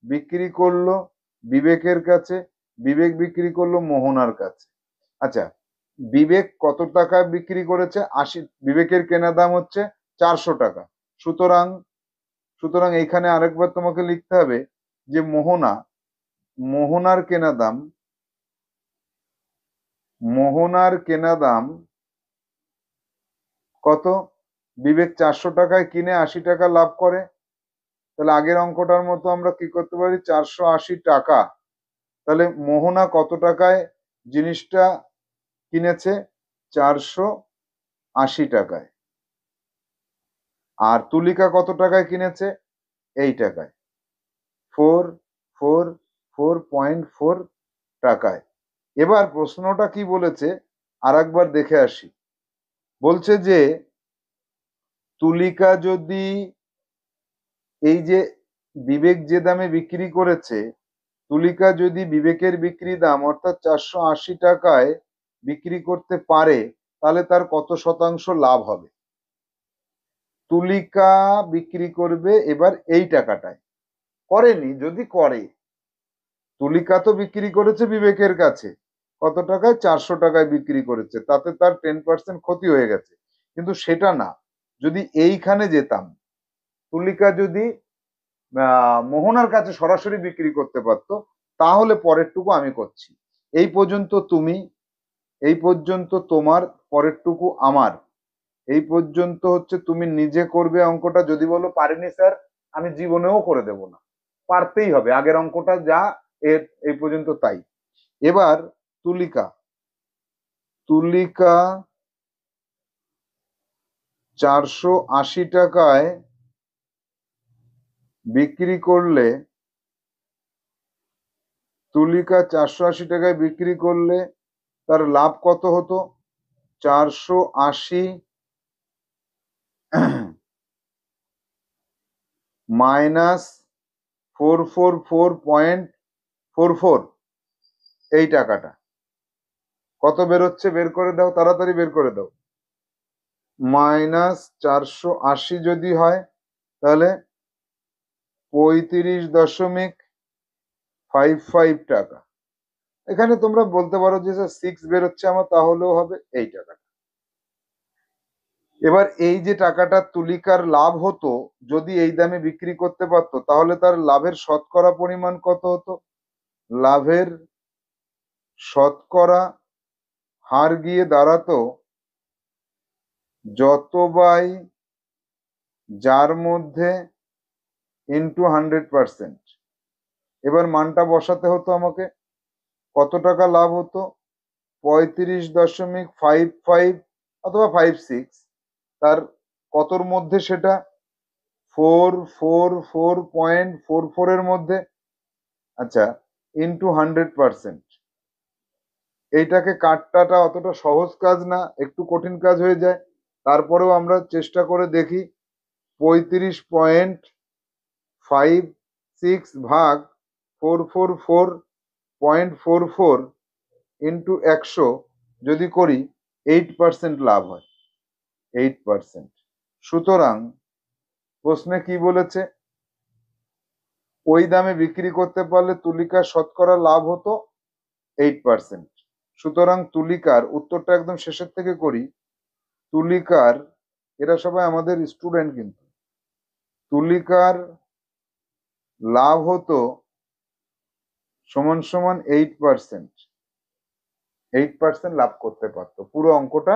বিক্রি করলো বিবেকের কাছে, বিবেক বিক্রি করলো মোহনার কাছে। আচ্ছা, বিবেক কত টাকায় বিক্রি করেছে? 80। বিবেকের কেনা দাম হচ্ছে 400 টাকা। সুতরাং সুতরাং এইখানে আরেকবার তোমাকে লিখতে হবে যে মোহনার কেনা দাম কত? বিবেক 400 টাকায় কিনে 80 টাকা লাভ করে। তাহলে আগের অঙ্কটার মতো আমরা কি করতে পারি? 480 টাকা। তাহলে মোহনা কত টাকায় জিনিসটা কিনেছে? 480 টাকায়। আর তুলিকা কত টাকায় কিনেছে? এই টাকায়, 444.4 টাকায়। এবার প্রশ্নটা কি বলেছে আর একবার দেখে আসি। বলছে যে তুলিকা যদি এই যে বিবেক যে দামে বিক্রি করেছে, তুলিকা যদি বিবেকের বিক্রি দাম অর্থাৎ 480 টাকায় বিক্রি করতে পারে, তাহলে তার কত শতাংশ লাভ হবে? তুলিকা বিক্রি করবে এবার এই টাকাটায়, করেনি যদি করে, তুলিকা তো বিক্রি করেছে বিবেকের কাছে কত টাকায়? 400 টাকায় বিক্রি করেছে, তাতে তার 10% ক্ষতি হয়ে গেছে। কিন্তু সেটা না, যদি এইখানে যেতাম, তুলিকা যদি মোহনার কাছে সরাসরি বিক্রি করতে পারতো, তাহলে পরেরটুকু আমি করছি। এই পর্যন্ত তুমি, এই পর্যন্ত তোমার, পরেরটুকু আমার। এই পর্যন্ত হচ্ছে তুমি নিজে করবে অঙ্কটা। যদি বলো পারিনি স্যার, আমি জীবনেও করে দেব না, পারতেই হবে। আগের অঙ্কটা যা, এর এই পর্যন্ত তাই। এবার তুলিকা 480 টাকায় বিক্রি করলে, তুলিকা 480 টাকায় বিক্রি করলে তার লাভ কত হতো? 480 মাইনাস 444.44, এই টাকাটা কত বেরোচ্ছে? বের করে দাও, তাড়াতাড়ি বের করে দাও। -480 যদি হয়, তাহলে 35.55 টাকা। এখানে তোমরা বলতে পারো যে স্যার 6 বেরোচ্ছে আমার, তাহলেও হবে এই টাকাটা। এবার এই যে টাকাটা তুলিকার লাভ হতো যদি এই দামে বিক্রি করতে পারতো, তাহলে তার লাভের শতকরা পরিমাণ কত হতো? লাভের শতকরা হার গিয়ে দাঁড়াতো যত বাই যার মধ্যে ইন্টু 100%। এবার মানটা বসাতে হতো আমাকে। কত টাকা লাভ হতো? 35.55 অথবা 56, তার কতর মধ্যে সেটা? 444.44 এর মধ্যে। আচ্ছা, ইন্টু 100%। এইটাকে কাটটাটা অতটা সহজ কাজ না, একটু কঠিন কাজ হয়ে যায়। তারপরেও আমরা চেষ্টা করে দেখি। 35.56 ভাগ 444.44 ইন্টু 100 যদি করি, 8% লাভ হয়, 8%। সুতরাং প্রশ্নে কি বলেছে? ওই দামে বিক্রি করতে পারলে তুলিকার শতকরা লাভ হতো 8%। সুতরাং তুলিকার, উত্তরটা একদম শেষের থেকে করি, তুলিকার, এরা সবাই আমাদের স্টুডেন্ট, কিন্তু তুলিকার লাভ হতো সমান সমান 8%। 8% লাভ করতে পারতো। পুরো অঙ্কটা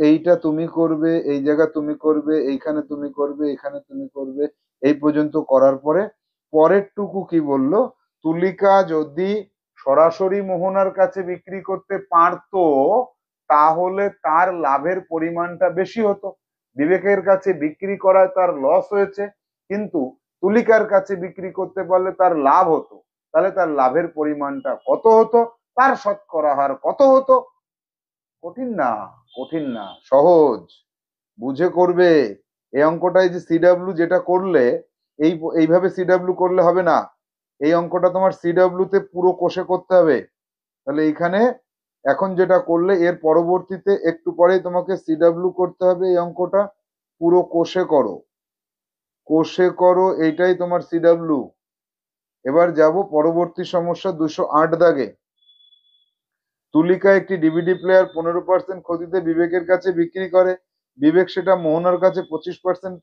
এইটা তুমি করবে, এই জায়গা তুমি করবে, এইখানে তুমি করবে, এখানে তুমি করবে, এই পর্যন্ত করার পরে পরেরটুকু কি বললো? তুলিকা যদি সরাসরি মোহনার কাছে বিক্রি করতে পারতো, তাহলে তার লাভের পরিমাণটা বেশি হতো। বিবেকের কাছে বিক্রি করায় তার লস হয়েছে, কিন্তু তুলিকার কাছে বিক্রি করতে পারলে তার লাভ হতো। তাহলে তার লাভের পরিমাণটা কত হতো, তার শতকরা হার কত হতো। কঠিন না, কঠিন না, সহজ, বুঝে করবে। এই অঙ্কটাই যে সিডাব্লিউ যেটা করলে, এইভাবে সিডাব্লিউ করলে হবে না। এই অঙ্কটা তোমার সিডাব্লিউ তে পুরো কষে করতে হবে। তাহলে এইখানে এখন যেটা করলে, এর পরবর্তীতে একটু পরেই তোমাকে সিডাব্লিউ করতে হবে। এই অঙ্কটা পুরো কষে করো, কষে করো, এইটাই তোমার সিডাব্লিউ। এবার যাব পরবর্তী সমস্যা 208 দাগে। তুলিকা একটি ডিভিডি প্লেয়ার 15% ক্ষতিতে বিবেকের কাছে বিক্রি করে। বিবেক সেটা মোহনার কাছে 25%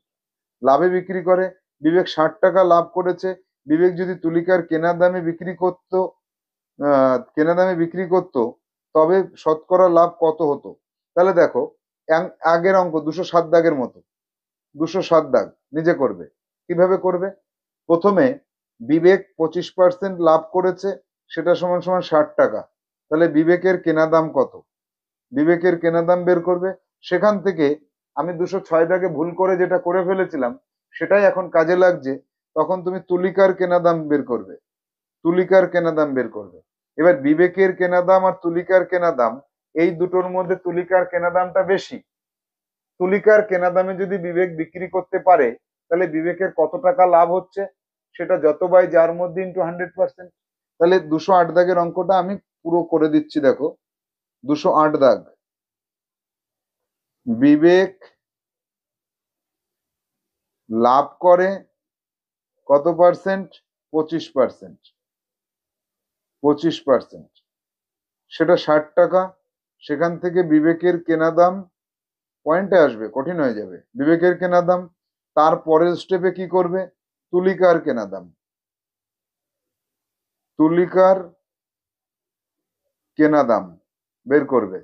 লাভে বিক্রি করে। বিবেক 60 টাকা লাভ করেছে। বিবেক যদি তুলিকার কেনা দামে বিক্রি করতো তবে শতকরা লাভ কত হতো। তাহলে দেখো, আগের অঙ্ক 207 দাগের মতো, 207 দাগ নিজে করবে। কিভাবে করবে? প্রথমে বিবেক 25% লাভ করেছে, সেটা সমান সমান 60 টাকা। তাহলে বিবেকের কেনা দাম কত? বিবেকের কেনা দাম বের করবে। সেখান থেকে আমি 206 দাগে ভুল করে যেটা করে ফেলেছিলাম সেটাই এখন কাজে লাগছে। তখন তুমি তুলিকার কেনা দাম বের করবে, তুলিকার কেনা দাম বের করবে। এবার বিবেকের কেনা দাম আর তুলিকার কেনা দাম, এই দুটোর মধ্যে তুলিকার কেনা দামটা বেশি। তুলিকার কেনা দামে যদি বিবেক বিক্রি করতে পারে তাহলে বিবেকের কত টাকা লাভ হচ্ছে, সেটা যত বাই যার মধ্যে ইন্টু 100%। তাহলে 208 দাগের অঙ্কটা আমি পুরো করে দিচ্ছি, দেখো। 208 দাগ, বিবেক লাভ করে কত পার্সেন্ট? 25%। 25%, সেটা 60 টাকা। সেখান থেকে বিবেকের কেনা দাম, পয়েন্টে আসবে, কঠিন হয়ে যাবে। বিবেকের কেনা দাম, তার পরের স্টেপে কি করবে? তুলিকার কেনা দাম, তুলিকার কেনা দাম বের করবে।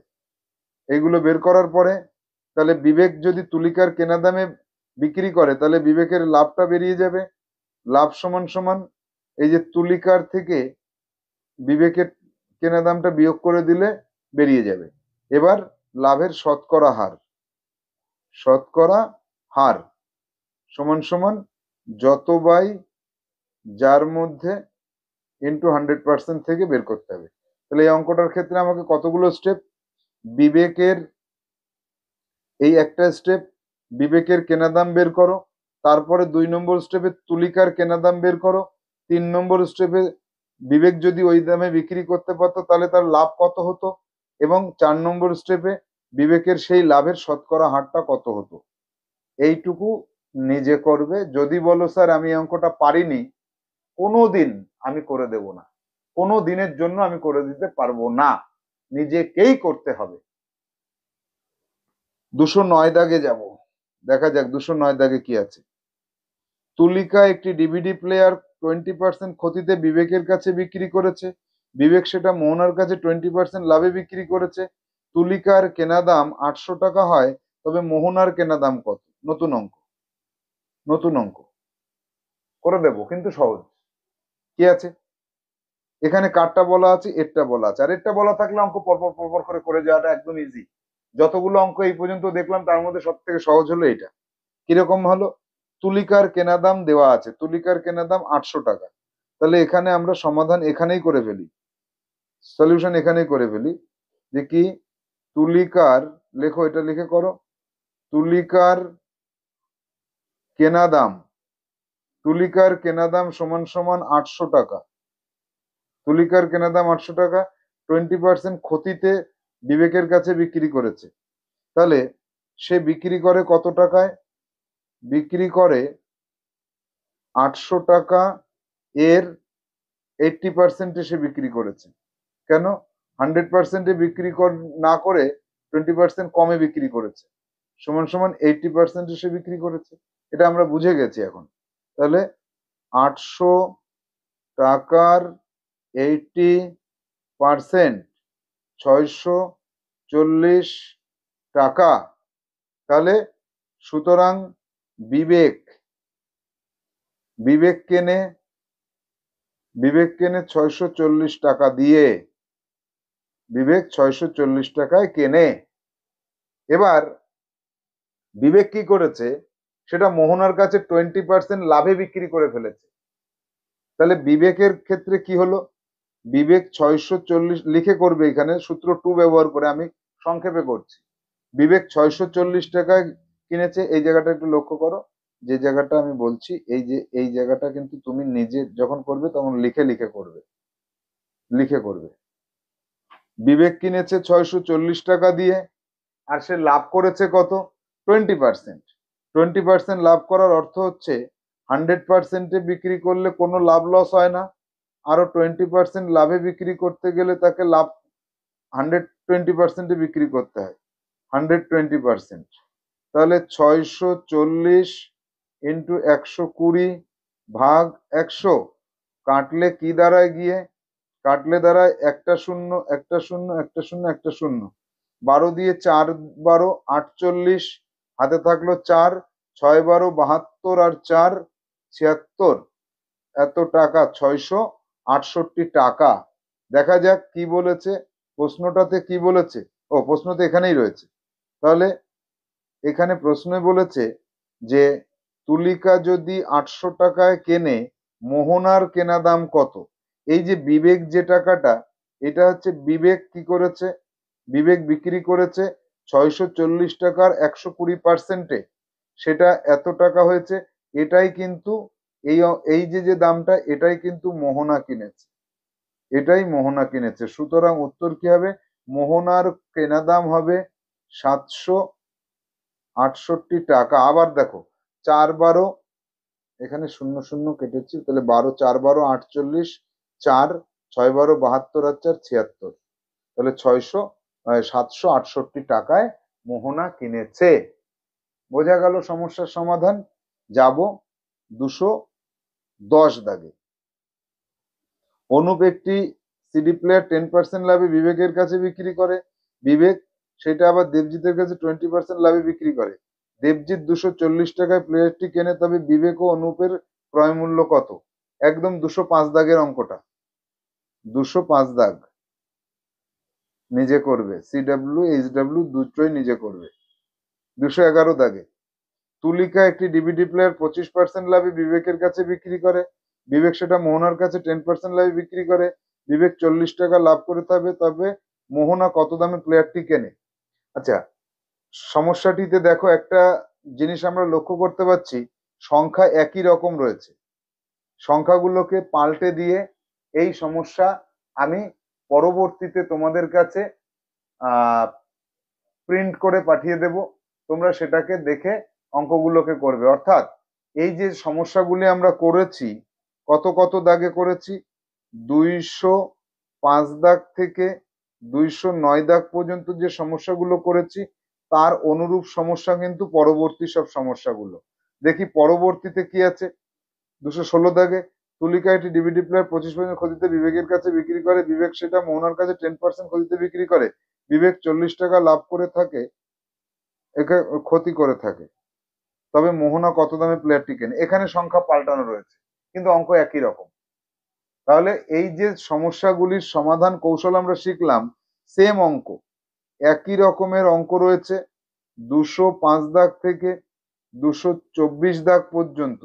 এইগুলো বের করার পরে তাহলে বিবেক যদি তুলিকার কেনা দামে বিক্রি করে তাহলে বিবেকের লাভটা বেরিয়ে যাবে। লাভ সমান সমান এই যে তুলিকার থেকে বিবেকের কেনা দামটা বিয়োগ করে দিলে বেরিয়ে যাবে। এবার লাভের শতকরা হার, শতকরা হার সমান সমান যত বাই যার মধ্যে ইন্টু 100% থেকে বের করতে হবে। তাহলে এই অঙ্কটার ক্ষেত্রে আমাকে কতগুলো স্টেপ? বিবেকের এই একটা স্টেপ, বিবেকের কেনা দাম বের করো। তারপরে 2 নম্বর স্টেপে তুলিকার কেনা দাম বের করো। 3 নম্বর স্টেপে বিবেক যদি ওই দামে বিক্রি করতে পারতো তাহলে তার লাভ কত হতো, এবং 4 নম্বর স্টেপে বিবেকের সেই লাভের শতকরা হারটা কত হতো। এইটুকু নিজে করবে। যদি বলো স্যার আমি এই অঙ্কটা পারিনি, কোনোদিন আমি করে দেব না, কোনো দিনের জন্য আমি করে দিতে পারবো না, নিজেকেই করতে হবে। 209 দাগে যাব, দেখা যাক 209 দাগে কি আছে। তুলিকা একটি ডিভিডি প্লেয়ার 20% ক্ষতিতে বিবেকের কাছে বিক্রি করেছে। বিবেক সেটা মোহনার কাছে 20% লাভে বিক্রি করেছে। তুলিকার কেনা দাম 800 টাকা হয়, তবে মোহনার কেনা দাম কত? নতুন অঙ্ক, নতুন অঙ্ক করে দেবো, কিন্তু সহজ। কি আছে এখানে? কারটা বলা আছে, এরটা বলা আছে। আর এরটা বলা থাকলে অঙ্ক পরপর পরপর করে যাওয়াটা একদম ইজি। যতগুলো অঙ্ক এই পর্যন্ত দেখলাম তার মধ্যে সব থেকে সহজ হলো এটা। কিরকম হলো? তুলিকার কেনা দাম দেওয়া আছে, তুলিকার কেনা দাম 800 টাকা। তাহলে এখানে আমরা সমাধান এখানেই করে ফেলি, সলিউশন এখানেই করে ফেলি। যে কি? তুলিকার, লেখো, এটা লিখে করো। তুলিকার কেনা দাম, তুলিকার কেনা দাম সমান সমান 800 টাকা। তুলিকার কেনা দাম 800 টাকা, 20% ক্ষতিতে বিবেকের কাছে বিক্রি করেছে। তাহলে সে বিক্রি করে কত টাকায়? বিক্রি করে 800 টাকা, এর 80% সে বিক্রি করেছে। কেন? 100% বিক্রি না করে 20% কমে বিক্রি করেছে, সমান সমান 80% সে বিক্রি করেছে। এটা আমরা বুঝে গেছি এখন। তাহলে 800 টাকার 80% 640 টাকা। তাহলে সুতরাং বিবেক বিবেক কেনে 640 টাকা দিয়ে, বিবেক 640 টাকায় কেনে। এবার বিবেক কি করেছে? সেটা মোহনার কাছে 20% লাভে বিক্রি করে ফেলেছে। তাহলে বিবেকের ক্ষেত্রে কি হলো, বিবেক 640 লিখে করবে, এখানে সূত্র 2 ব্যবহার করে আমি সংক্ষেপে করছি। বিবেক 640 টাকায় কিনেছে। এই জায়গাটা একটু লক্ষ্য করো, যে জায়গাটা আমি বলছি, এই যে এই জায়গাটা কিন্তু তুমি নিজে যখন করবে তখন লিখে লিখে করবে, লিখে করবে। বিবেক কিনেছে 640 টাকা দিয়ে, আর সে লাভ করেছে কত, 20%। 20% লাভ করার অর্থ হচ্ছে 100%-এ বিক্রি করলে কোনো লাভ লস হয় না, আরো 20% লাভে বিক্রি করতে গেলে তাকে লাভ 120%-এ বিক্রি করতে হয়, 120%। তাহলে 640 ইন্টু 120 ভাগ 100, কাটলে কি দাঁড়ায় গিয়ে, কাটলে দাঁড়ায় একটা শূন্য একটা শূন্য একটা শূন্য একটা শূন্য, 12 দিয়ে 4 12 48, হাতে থাকলো 4, 6 12 72 আর 4 76, এত টাকা 668 টাকা। দেখা যাক কি বলেছে প্রশ্নটাতে, কি বলেছে। ও, প্রশ্ন তো এখানেই রয়েছে। তাহলে এখানে প্রশ্নে বলেছে যে তুলিকা যদি 800 টাকায় কেনে, মোহনার কেনা দাম কত। এই যে বিবেক যে টাকাটা, এটা হচ্ছে বিবেক কি করেছে, বিবেক বিক্রি করেছে 640 টাকার 120%-এ, সেটা এত টাকা হয়েছে। এটাই কিন্তু এই এই যে দামটা, এটাই কিন্তু মোহনা কিনেছে, এটাই মোহনা কিনেছে। সুতরাং উত্তর কি হবে, মোহনার কেনা দাম হবে 768 টাকা। আবার দেখো 4 12, এখানে শূন্য শূন্য কেটেছি, তাহলে 12 4 12 48, 4 6 12 72 আর 4 76, তাহলে 768 টাকায় মোহনা কিনেছে। বোঝা গেল সমস্যার সমাধান। যাব 210 দাগে। অনুপ একটি সিডি প্লেয়ার 10% লাভে বিবেকের কাছে বিক্রি করে। বিবেক সেটা আবার দেবজিতের কাছে 20% লাভে বিক্রি করে। দেবজিৎ 240 টাকায় প্লেয়ারটি কেনে, তবে বিবেক ও অনুপের ক্রয় মূল্য কত। একদম 205 দাগের অঙ্কটা, 205 দাগ নিজে করবে, সিডব্লিউ এইচডব্লিউ দুটোই নিজে করবে। 211 দাগে তুলিকা একটি ডিভিডি প্লেয়ার 25% লাভে বিবেকের কাছে বিক্রি করে। বিবেক সেটা মোহনার কাছে 10% লাভে বিক্রি করে। বিবেক 40 টাকা লাভ করে, তবে মোহনা কত দামে প্লেয়ারটি কেনে। আচ্ছা, সমস্যাটিতে দেখো একটা জিনিস আমরা লক্ষ্য করতে পারছি, সংখ্যা একই রকম রয়েছে। সংখ্যাগুলোকে পাল্টে দিয়ে এই সমস্যা আমি পরবর্তীতে তোমাদের কাছে প্রিন্ট করে পাঠিয়ে দেব, তোমরা সেটাকে দেখে অঙ্কগুলোকে করবে। অর্থাৎ এই যে সমস্যাগুলি আমরা করেছি, কত কত দাগে করেছি, 205 দাগ থেকে 209 দাগ পর্যন্ত যে সমস্যাগুলো করেছি, তার অনুরূপ সমস্যা কিন্তু পরবর্তী সব সমস্যাগুলো। দেখি পরবর্তীতে কি আছে। 216 দাগে তুলিকা একটি ডিভিডি প্লেয়ার 25% ক্ষতিতে বিবেকের কাছে বিক্রি করে। বিবেক সেটা মোহনার কাছে 10% ক্ষতিতে বিক্রি করে। বিবেক 40 টাকা লাভ করে থাকে, একে ক্ষতি করে থাকে, তবে মোহনা কত দামে প্লেয়ারটি কেনে। এখানে সংখ্যা পাল্টানো রয়েছে, কিন্তু অঙ্ক একই রকম। তাহলে এই যে সমস্যাগুলির সমাধান কৌশল আমরা শিখলাম, সেম অঙ্ক, একই রকমের অঙ্ক রয়েছে। 205 দাগ থেকে 224 দাগ পর্যন্ত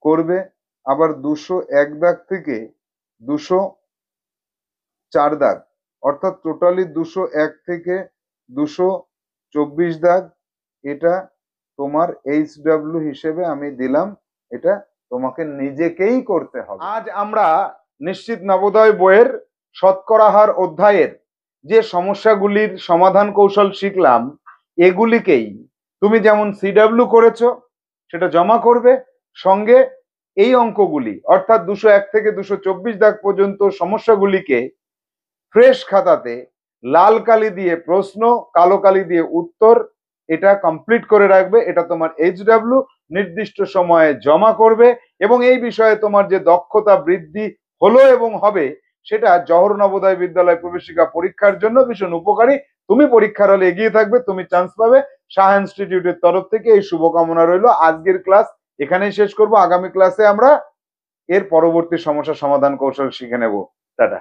করবে, আবার 201 দাগ থেকে 204 দাগ, অর্থাৎ টোটালি 201 থেকে 224 দাগ। এটা তোমার এইচডব্লিউ হিসেবে আমি দিলাম, এটা তোমাকে নিজেকেই করতে হবে। আজ আমরা নিশ্চিত নবোদয় বইয়ের শতকরা হার অধ্যায়ের যে সমস্যাগুলির সমাধান কৌশল শিখলাম, এগুলিকেই তুমি যেমন সিডব্লিউ করেছো সেটা জমা করবে, সঙ্গে এই অঙ্কগুলি অর্থাৎ 201 থেকে 224 দাগ পর্যন্ত সমস্যাগুলিকে ফ্রেশ খাতাতে লাল কালি দিয়ে প্রশ্ন, কালো কালি দিয়ে উত্তর, এটা কমপ্লিট করে রাখবে। এটা তোমার এইচডব্লিউ নির্দিষ্ট সময়ে জমা করবে, এবং এই বিষয়ে তোমার যে দক্ষতা বৃদ্ধি হলো এবং হবে, সেটা জওহর নবোদয় বিদ্যালয় প্রবেশিকা পরীক্ষার জন্য ভীষণ উপকারী। তুমি পরীক্ষার হলে এগিয়ে থাকবে, তুমি চান্স পাবে। শাহ ইনস্টিটিউটের তরফ থেকে এই শুভকামনা রইল। আজকের ক্লাস এখানেই শেষ করব। আগামী ক্লাসে আমরা এর পরবর্তী সমস্যা সমাধান কৌশল শিখে নেব। টাটা।